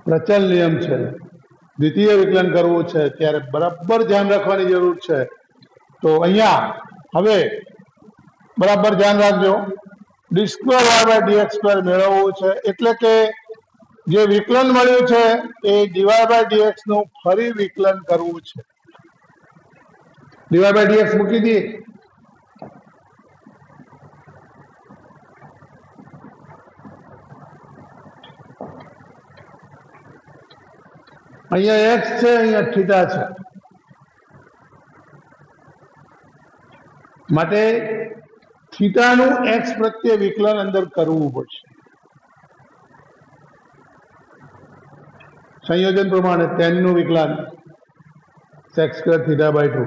પ્રચલ નિયમ છે દ્વિતીય વિકલન કરવું છે ત્યારે બરાબર ધ્યાન રાખવાની જરૂર છે તો અહીંયા હવે બરાબર ધ્યાન રાખજો d square y by dx square મેળવવું છે એટલે કે જે વિકલન મળ્યું છે એ dy by dx નું ફરી વિકલન કરવું છે dy by dx મૂકી દઈએ અહીંયા x છે અહીંયા થીટા છે માટે થીટાનું x પ્રત્યે વિકલન અંદર કરવું પડશે સંયોજન પ્રમાણે tan નું વિકલન sec square theta by 2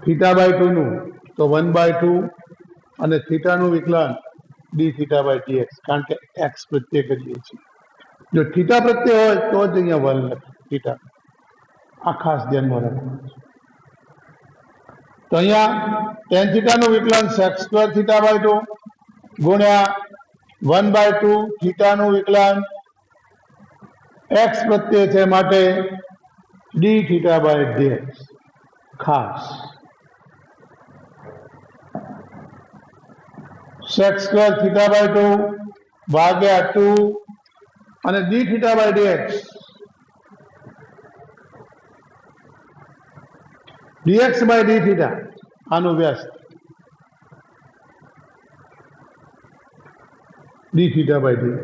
theta by 2 નું તો 1 by 2 અને થીટાનું વિકલન d theta by dx કારણ કે x પ્રત્યે કરીએ છીએ જો થીટા પ્રત્યે હોય તો જ અહીંયા 1 લખે થીટા આ ખાસ ધ્યાનમાં રાખવાનું છે તો અહીંયા tan થીટાનું વિકલન sec square theta by 2 ગુણ્યા 1 by 2 થીટાનું વિકલન x પ્રત્યે છે માટે d theta by dx ખાસ sec square theta by 2 ભાગ્યા 2 અને d theta by dx dx by d theta આનું વ્યસ્ત d theta by dx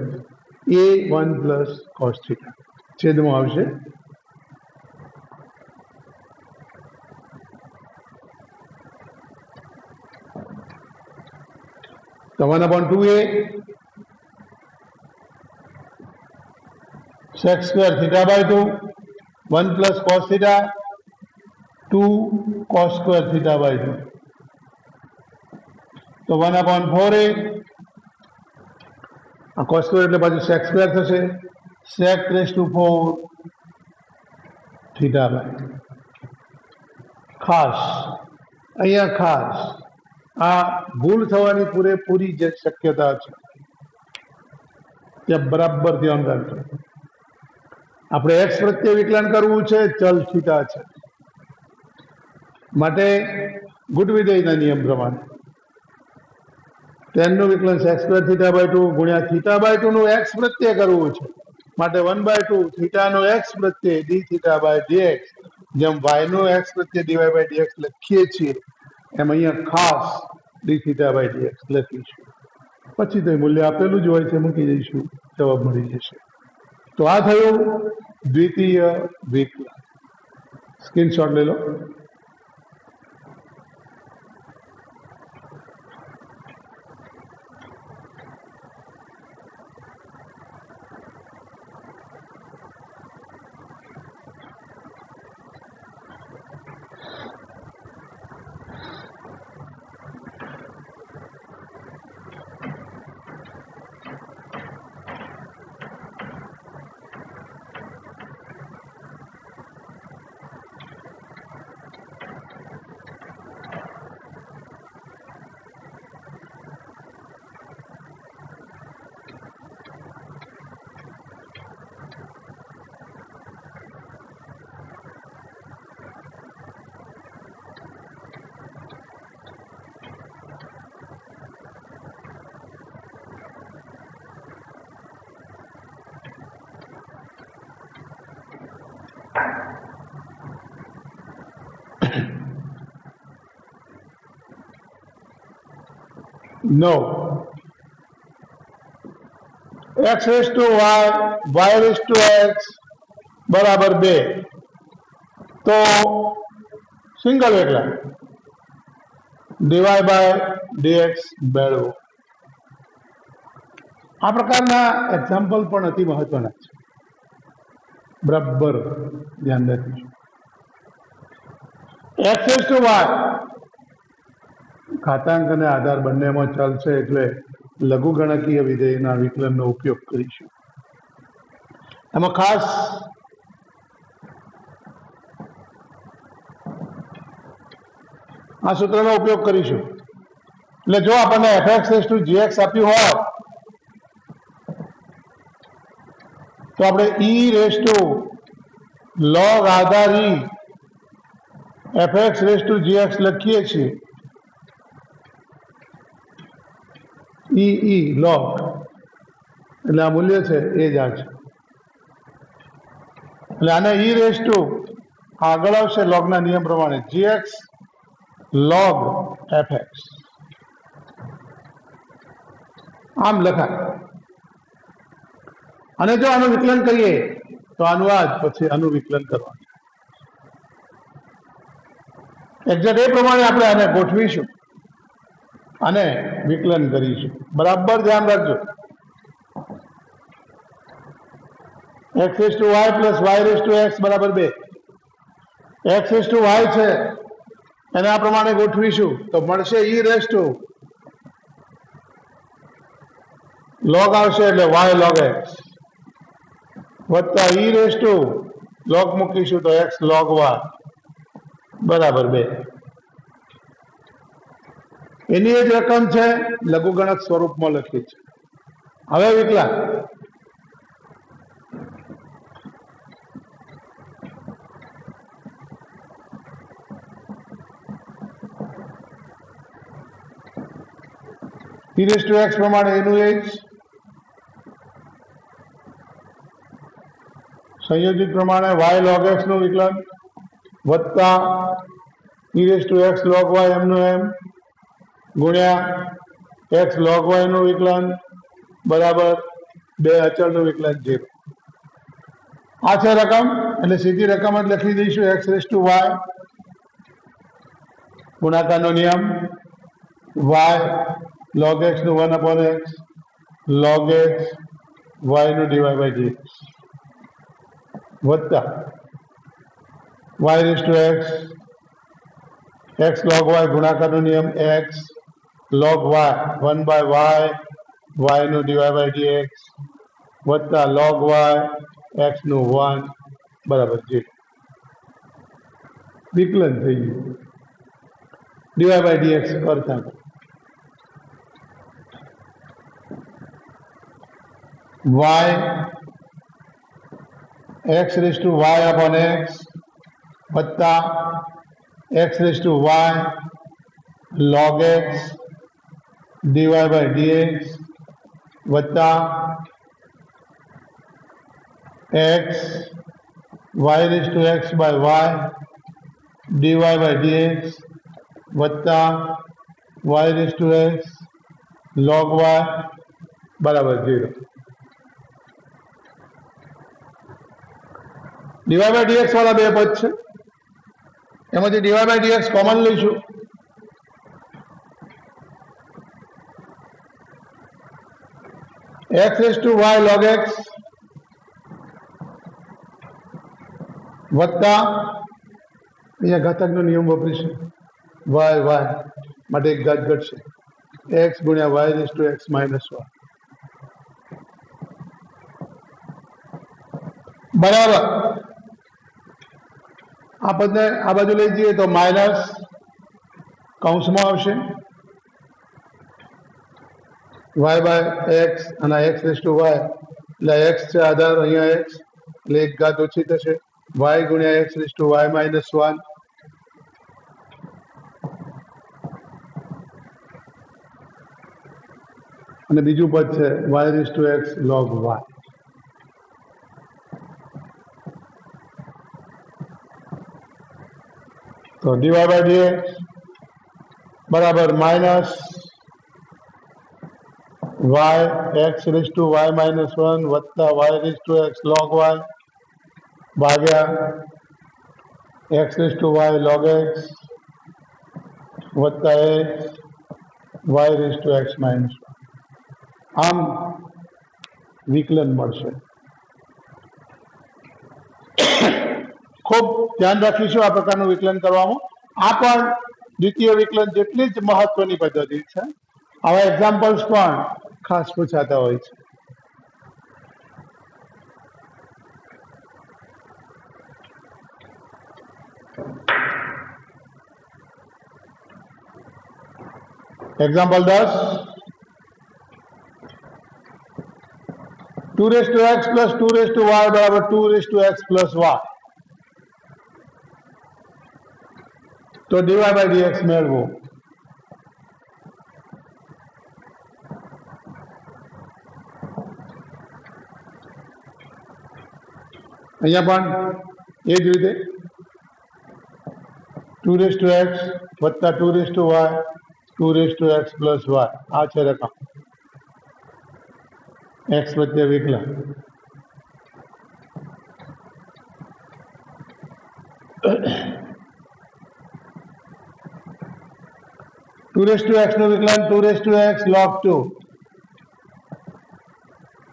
A 1 plus cos theta છેદમાં આવશે તો 1/2a sec square theta by 2 1 plus cos theta 2 cos square theta by 2 तो 1/4a cos square એટલે પાછું sec square થશે sec raised to 4 theta by ખાસ અહીંયા ખાસ આ ભૂલ થવાની પૂરેપૂરી જે શક્યતા છે ત્યાં બરાબર ધ્યાન રાખજો આપણે x પ્રત્યે વિકલન કરવું છે ચલ થીટા છે માટે ગુણ વિધેયના નિયમ પ્રમાણે tan નું વિકલન sec square theta by 2 ગુણ્યા theta by 2 નું x પ્રત્યે કરવું છે માટે 1/2 થીટા નું x પ્રત્યે d theta by dx જેમ y નું x પ્રત્યે dy by dx લખીએ છીએ એમ અહીંયા ખાસ d theta by dx લખીશું પછી તો મૂલ્ય આપેલું જ હોય છે મૂકી દઈશું જવાબ મળી જશે તો આ થયું દ્વિતીય વિકલન સ્ક્રીનશોટ લઈ લો 9 x raise to y raise to x બરાબર 2 તો સિંગલ એકલા dy બાય dx મેળવો. આ પ્રકારના એક્ઝામ્પલ પણ અતિ મહત્વના છે, બરાબર ધ્યાન રાખીશું. x રેસ ટુ y ઘાતાંક અને આધાર બંનેમાં ચલ છે એટલે લઘુગણકીય વિધેયના વિકલનનો ઉપયોગ કરીશું. એમાં ખાસ આ સૂત્રનો ઉપયોગ કરીશું. એટલે જો આપણને fx રેસ ટુ gx આપ્યું હોય તો આપણે e raise to log Aadhaar fx raise to gx લખીએ છીએ. e log એટલે આ મૂલ્ય છે એ જ આ છે. એટલે આને e રેસ ટુ આગળ આવશે લોગના નિયમ પ્રમાણે gx log fx આમ લખાય. અને જો આનું વિકલન કરીએ તો આનું આ જ પછી આનું વિકલન કરવાનું. એક્ઝેક્ટ એ પ્રમાણે આપણે આને ગોઠવીશું અને વિકલન કરીશું. બરાબર ધ્યાન રાખજો. x raise to y plus y raise to x બરાબર 2. x રેસ ટુ y છે એને આ પ્રમાણે ગોઠવીશું તો મળશે e રેસ ટુ log આવશે એટલે y log x વત્તા e રેસ ટુ log મૂકીશું તો x log y બરાબર 2. એની એ જ રકમ છે, લઘુગણક સ્વરૂપમાં લખી છે. હવે વિકલન e રેસ ટુ x પ્રમાણે એનું એ જ સંયોજિત પ્રમાણે y log x નું વિકલન વત્તા e race to x log y એમનું એમ ગુણ્યા x log y નું વિકલન બરાબર 2 અચળનું વિકલન 0. આ છે રકમ, એટલે સીધી રકમ જ લખી દઈશું. x રેસ ટુ y ગુણાકારનો નિયમ y log x નું 1/x log x y નું dy by dx વત્તા y raise to x log y ગુણાકારનો નિયમ x log y 1/y y નું dy by dx વત્તા log y x નું 1 બરાબર 0. વિકલન થઈ ગયું. dy by dx કરતા y x raise to y upon x વત્તા x raise to y log x dy by dx વત્તા x y raise to x by y dy by dx વત્તા y raise to x log y બરાબર 0. dy by dx વાળા બે પદ છે, એમાંથી dy by dx common લઈશું. x raise to y log x વત્તા અહીંયા ઘાતાંકનો નિયમ વાપરીશું y માટે એક ઘાત ઘટશે x ગુણ્યા y raise to x minus y બરાબર. આ પદને આ બાજુ લઈ જઈએ તો માઇનસ કૌંસમાં આવશે y બાય x અને x રેસ ટુ y એટલે x છે આધાર, અહીંયા x એટલે એક ઘાત ઓછી થશે y ગુણ્યા x raise to y minus 1 અને બીજું પદ છે y raise to x log y. તો dy by dx બરાબર માઇનસ y x raise to y minus 1 વત્તા y raise to x log y ભાગ્યા x raise to y log x વત્તા x y raise to x minus 1 આમ વિકલન મળશે. ખૂબ ધ્યાન રાખીશું આ પ્રકારનું વિકલન કરવામાં. આ પણ દ્વિતીય વિકલન જેટલી જ મહત્વની પદ્ધતિ છે. આવા એક્ઝામ્પલ્સ પણ ખાસ પૂછાતા હોય છે. Example 10 2 raise to x plus 2 raise to y બરાબર 2 raise to x plus y. તો dy બાય dx મેળવો. અહીંયા પણ એ જ રીતે 2 રેઝ ટુ x વત્તા 2 raise to y 2 raise to x plus y આ છે રકમ x વચ્ચે વિકલન. ટુ રેઝ ટુ x નું વિકલન 2 raise to x log 2.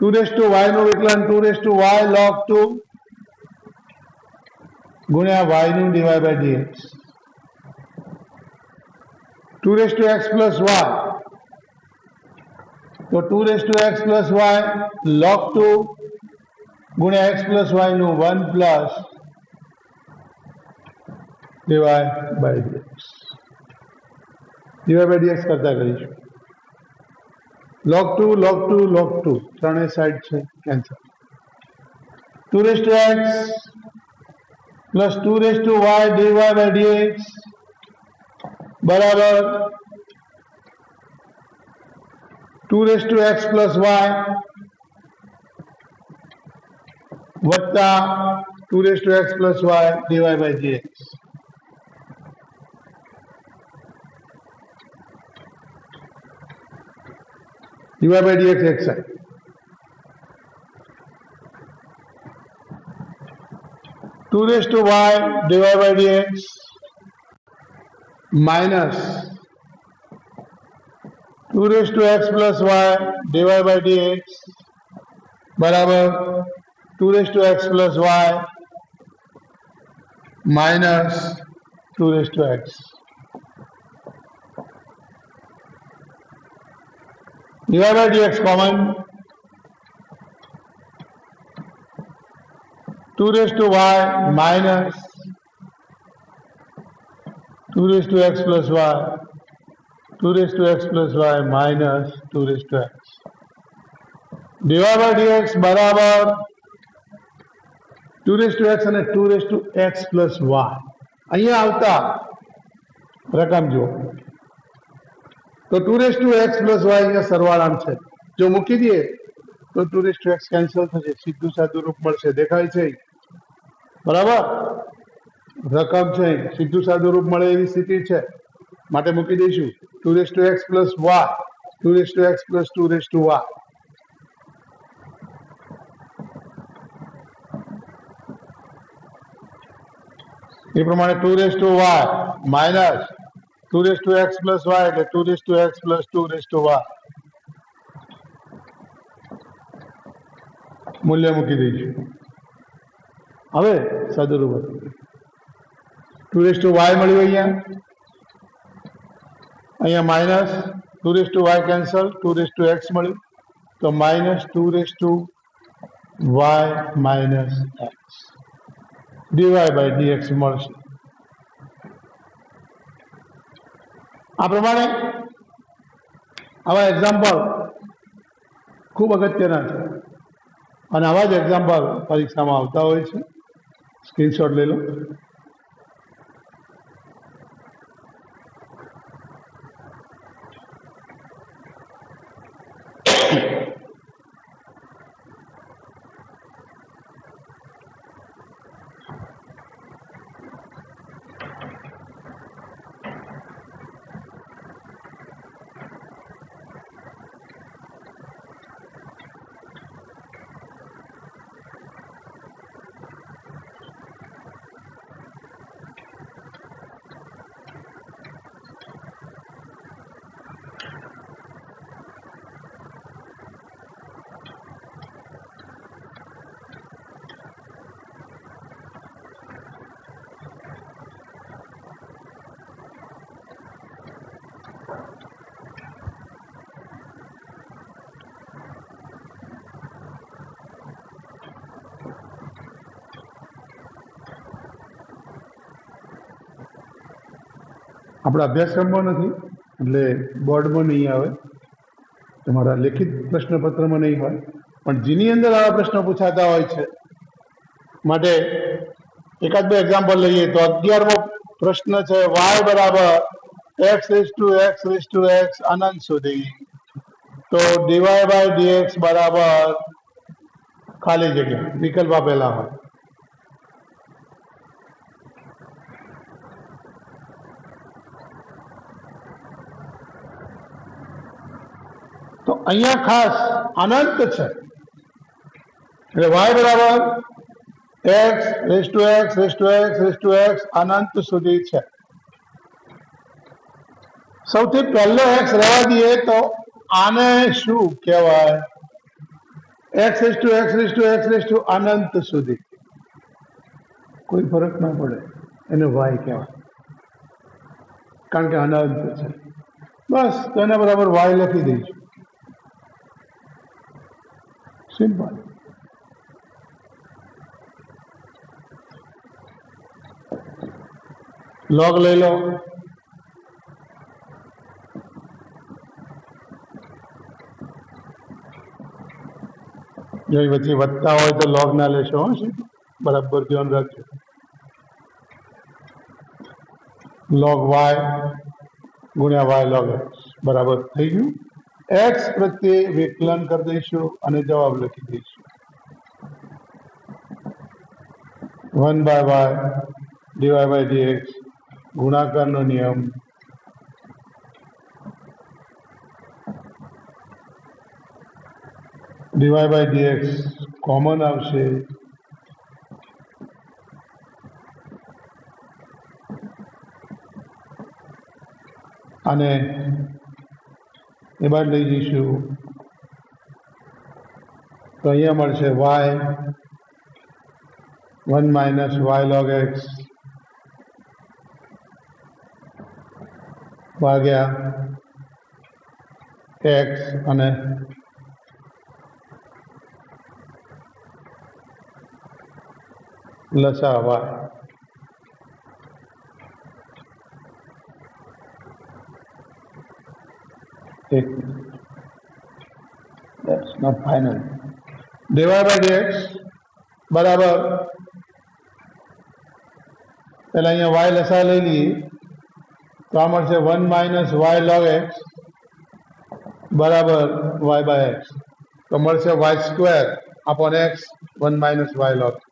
2 raise to y નું વિકલન 2 રેઝ ટુ y log 2 ગુણ્યા y નું dy by dx. 2 raise to x plus y તો 2 raise to x plus y log 2 ગુણ્યા x પ્લસ y નું 1 plus dy by dx. dy by dx કરતા કરીશું. log 2 log 2 log 2 ત્રણેય side છે cancel. 2 raise to x plus 2 raise to y dy by dx બરાબર 2 raise to x plus y વત્તા 2 raise to x plus y dy by dx. dy by dx એક side. 2 raise to y dy by dx minus 2 raise to x plus y dy by dx બરાબર 2 raise to x plus y minus 2 raise to x. dy by dx common 2 raised to y minus 2 raised to x plus y 2 raised to x plus y minus 2 raised to x. dy by dx બરાબર 2 raised to x અને 2 raised to x plus y. અહીંયા આવતા રકમ જુઓ તો 2 raised to x plus y અહીંયા સરવાળામાં છે. જો મૂકી દઈએ તો 2 raised to x કેન્સલ થશે, સીધું સાદું રૂપ મળશે. દેખાય છે બરાબર? રકમ છે સીધું સાદું રૂપ મળે એવી સ્થિતિ છે માટે મૂકી દઈશું 2 raised to x plus y 2 raised to x plus 2 raised to y. એ પ્રમાણે 2 raised to y minus 2 raised to x plus y એટલે 2 raised to x plus 2 raised to y. મૂલ્ય મૂકી દઈશું. હવે સાદુરૂપ 2 raised to y મળ્યું અહીંયા minus 2 raised to y cancel 2 raised to x મળ્યું તો minus 2 raised to y minus x dy by dx મળશે. આ પ્રમાણે આવા એક્ઝામ્પલ ખૂબ અગત્યના છે અને આવા જ એક્ઝામ્પલ પરીક્ષામાં આવતા હોય છે. સ્ક્રીનશોટ લઈ લો. આપણા અભ્યાસક્રમમાં નથી એટલે બોર્ડમાં નહીં આવે, તમારા લેખિત પ્રશ્નપત્રમાં નહીં હોય, પણ જેની અંદર આવા પ્રશ્નો પૂછાતા હોય છે. માટે એકાદ બે એક્ઝામ્પલ લઈએ તો 11મો પ્રશ્ન છે y બરાબર x અનંત સુધી, તો dy/dx બરાબર ખાલી જગ્યા વિકલ્પ આપેલા હોય. તો અહીંયા ખાસ અનંત છે એટલે y બરાબર x અનંત સુધી છે. સૌથી પહેલો x રહેવા દઈએ તો આને શું કહેવાય? x અનંત સુધી, કોઈ ફરક ના પડે, એને y કહેવાય કારણ કે અનંત છે. બસ તેના બરાબર y લખી દઈશું, સિમ્પલ. લોગ લઈ લો, જો વચ્ચે વધતા હોય તો લોગ ના લેશો, બરાબર ધ્યાન રાખજો. લોગ y ગુણ્યા y log x બરાબર થઈ ગયું. x પ્રત્યે વિકલન કરી દઈશું અને જવાબ લખી દઈશું 1/y dy/dx ગુણાકારનો નિયમ dy/dx કોમન આવશે, અને એ બાદ લઈ જઈશું તો અહીંયા મળશે y 1 - y log x ભાગ્યા x અને લસા y. That's not final. dy/dx બરાબર, પેલા અહીંયા y લસા લઈ લઈએ તો આ મળશે 1 - y log x બરાબર y/x, તો મળશે y² upon x 1 - y log x.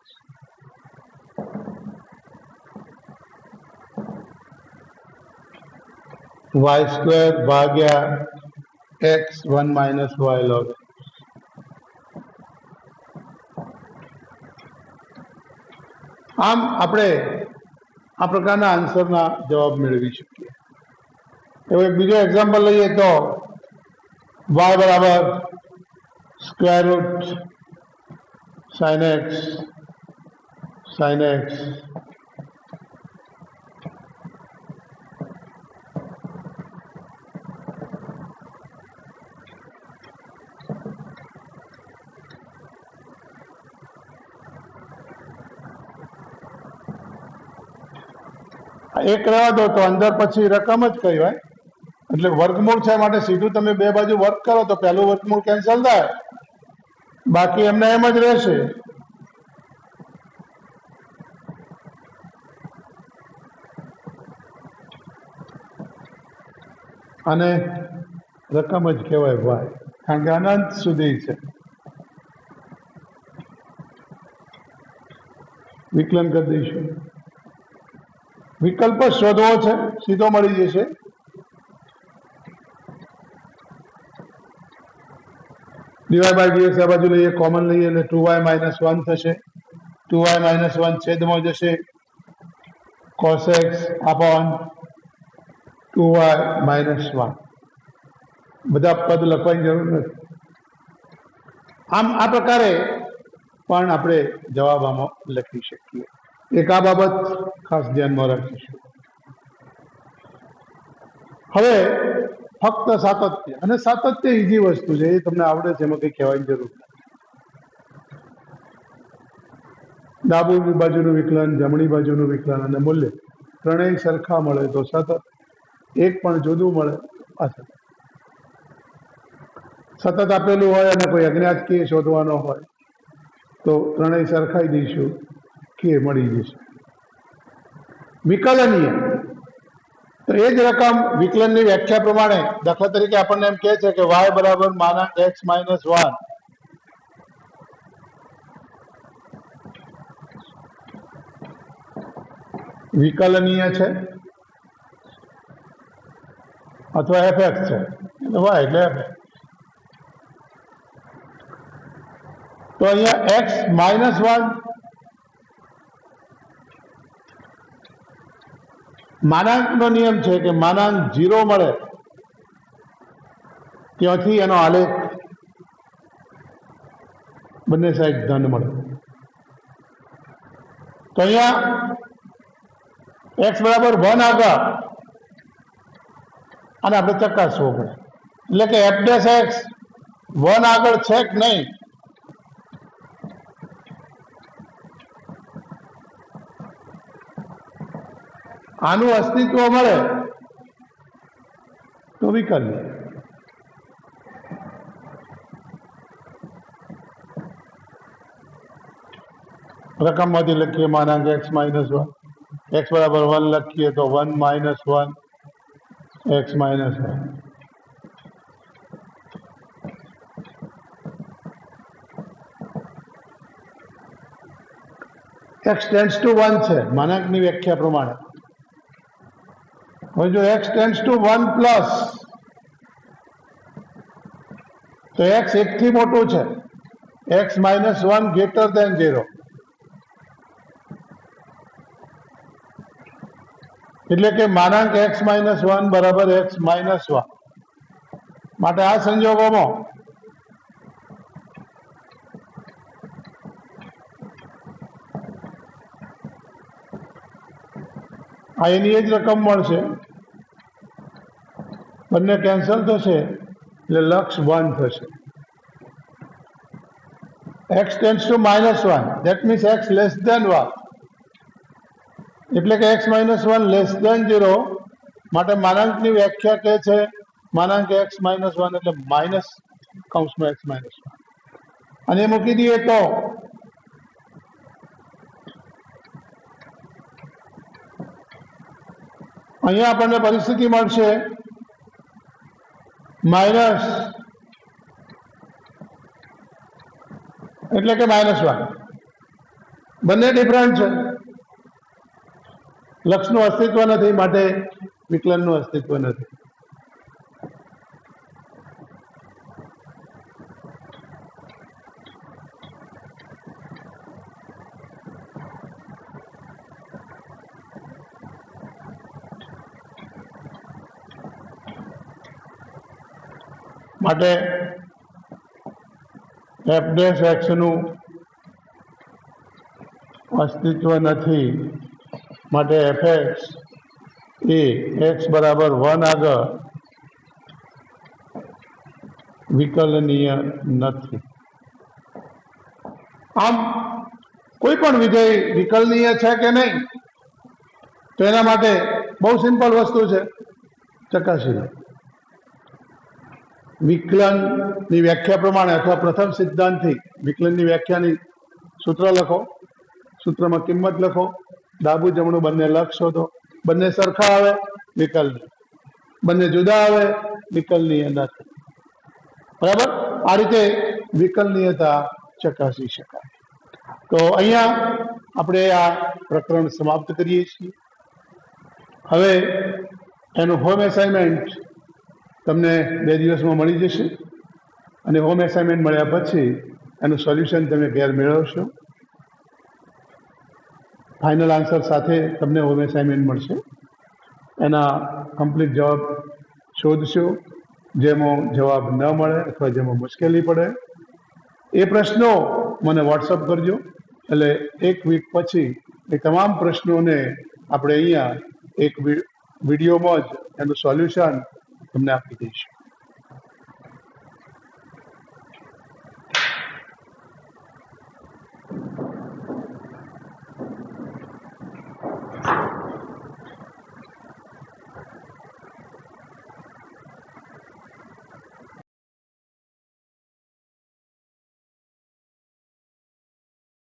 y² ભાગ્યા x 1 - y log x. આમ આપણે આ પ્રકારના આન્સરના જવાબ મેળવી શકીએ. હવે બીજો એક્ઝામ્પલ લઈએ તો y બરાબર સ્ક્વેર રૂટ sin x એક રહેવા દો તો અંદર પછી રકમ જ કહેવાય, એટલે વર્ગમૂળ છે માટે સીધું તમે બે બાજુ વર્ગ કરો તો પહેલું વર્ગમૂળ કેન્સલ થાય, બાકી એમને એમ જ રહેશે. અને રકમ જ કહેવાય y, કારણ કે અનંત સુધી છે. વિકલન કરી દઈશું, વિકલ્પ શોધવો છે, સીધો મળી જશે. dy/dx આ બાજુ લઈએ, કોમન લઈએ એટલે 2y - 1 થશે. 2y - 1 છેદમાં જશે, cos x upon 2y - 1. બધા પદ લખવાની જરૂર નથી. આમ આ પ્રકારે પણ આપણે જવાબ આમાં લખી શકીએ. એક આ બાબત ખાસ ધ્યાનમાં રાખીશું. હવે ફક્ત સાતત્ય, અને સાતત્ય ઈઝી વસ્તુ છે, એ તમને આવડે છે, એમાં કંઈ કહેવાની જરૂર નથી. ડાબી બાજુનું વિકલન, જમણી બાજુનું વિકલન અને મૂલ્ય ત્રણેય સરખા મળે તો સતત. એક પણ જુદું મળે અસત. સતત આપેલું હોય અને કોઈ અજ્ઞાત કે શોધવાનો હોય તો ત્રણેય સરખાઈ દઈશું, કે મળી જશે. વિકલનીય, તો એ જ રકમ વિકલનની વ્યાખ્યા પ્રમાણે, દાખલા તરીકે આપણને એમ કહે છે કે y બરાબર માનાંક x માઇનસ 1 વિકલનીય છે અથવા fx છે, y એટલે fx. તો અહીંયા x માઇનસ 1 માનાંકનો નિયમ છે કે માનાંક 0 મળે ત્યાંથી એનો આલેખ બંને સાઈડ ધન મળે. તો અહીંયા x બરાબર 1 આગળ અને આપણે ચકાસવું પડે, એટલે કે f ડેશ x 1 આગળ છે કે નહીં. આનું અસ્તિત્વ મળે તો વિકલ્ય. રકમમાંથી લખીએ માનાંક x માઇનસ 1, x બરાબર 1 લખીએ તો 1 minus 1 x minus 1. x tends two 1 છે માનાંકની વ્યાખ્યા પ્રમાણે. હવે જો x ટેન્ડ્સ ટુ 1 પ્લસ, તો x 1 થી મોટું છે, x માઇનસ 1 ગ્રેટર દેન 0, એટલે કે માનાંક x માઇનસ 1 બરાબર x માઇનસ 1. માટે આ સંજોગોમાં આ એની જ રકમ મળશે, બંને કેન્સલ થશે એટલે લક્ષ 1 થશે. x tends to minus 1, that means x less than 1, એટલે કે x માઇનસ 1 લેસ દેન 0. માટે માનાંકની વ્યાખ્યા કહે છે માનાંક x માઇનસ 1 એટલે માઇનસ કૌંસમાં x માઇનસ 1, અને મૂકી દઈએ તો અહીંયા આપણને પરિસ્થિતિ મળશે માઇનસ એટલે કે -1. બંને ડિફરન્ટ છે. લક્ષનું અસ્તિત્વ નથી, માટે વિકલનનું અસ્તિત્વ નથી. માટે f ડેશ x નું અસ્તિત્વ નથી. માટે fx એ x બરાબર 1 આગળ વિકલનીય નથી. આમ કોઈ પણ વિધેય વિકલનીય છે કે નહીં, તો એના માટે બહુ સિમ્પલ વસ્તુ છે, ચકાસી લો. વિકલનની વ્યાખ્યા પ્રમાણે અથવા પ્રથમ સિદ્ધાંતથી વિકલનની વ્યાખ્યાની સૂત્ર લખો, સૂત્રમાં કિંમત લખો, ડાબું જમણું બંને લક્ષ શોધો. બંને સરખા આવે વિકલનીય, બંને જુદા આવે વિકલનીય નથી. બરાબર, આ રીતે વિકલનીયતા ચકાસી શકાય. તો અહીંયા આપણે આ પ્રકરણ સમાપ્ત કરીએ છીએ. હવે એનું હોમ એસાઇનમેન્ટ તમને 2 દિવસમાં મળી જશે, અને હોમ એસાઇનમેન્ટ મળ્યા પછી એનું સોલ્યુશન તમે ઘેર મેળવશો. ફાઇનલ આન્સર સાથે તમને હોમ એસાઇનમેન્ટ મળશે. એના કમ્પ્લીટ જવાબ શોધશો. જેમાં જવાબ ન મળે અથવા જેમાં મુશ્કેલી પડે એ પ્રશ્નો મને વોટ્સઅપ કરજો, એટલે 1 વીક પછી એ તમામ પ્રશ્નોને આપણે અહીંયા એક વિડીયોમાં જ એનું સોલ્યુશન તમને આપી દઈશું.